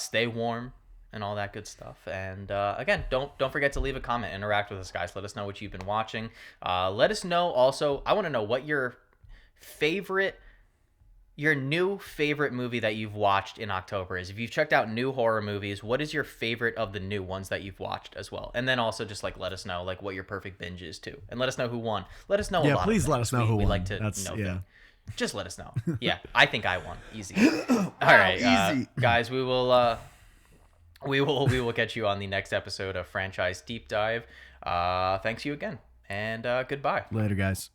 Stay warm and all that good stuff. And again, don't forget to leave a comment, interact with us, guys. Let us know what you've been watching. Let us know also, I want to know what your new favorite movie that you've watched in October is. If you've checked out new horror movies, what is your favorite of the new ones that you've watched as well? And then also just like let us know like what your perfect binge is too, and let us know who won. Let us know. Yeah, a lot please of let us know who we won. like to That's know. yeah. Just let us know. Yeah, I think I won. Easy. All right, easy. guys. We will catch you on the next episode of Franchise Deep Dive. Thanks you again, and goodbye. Later, guys.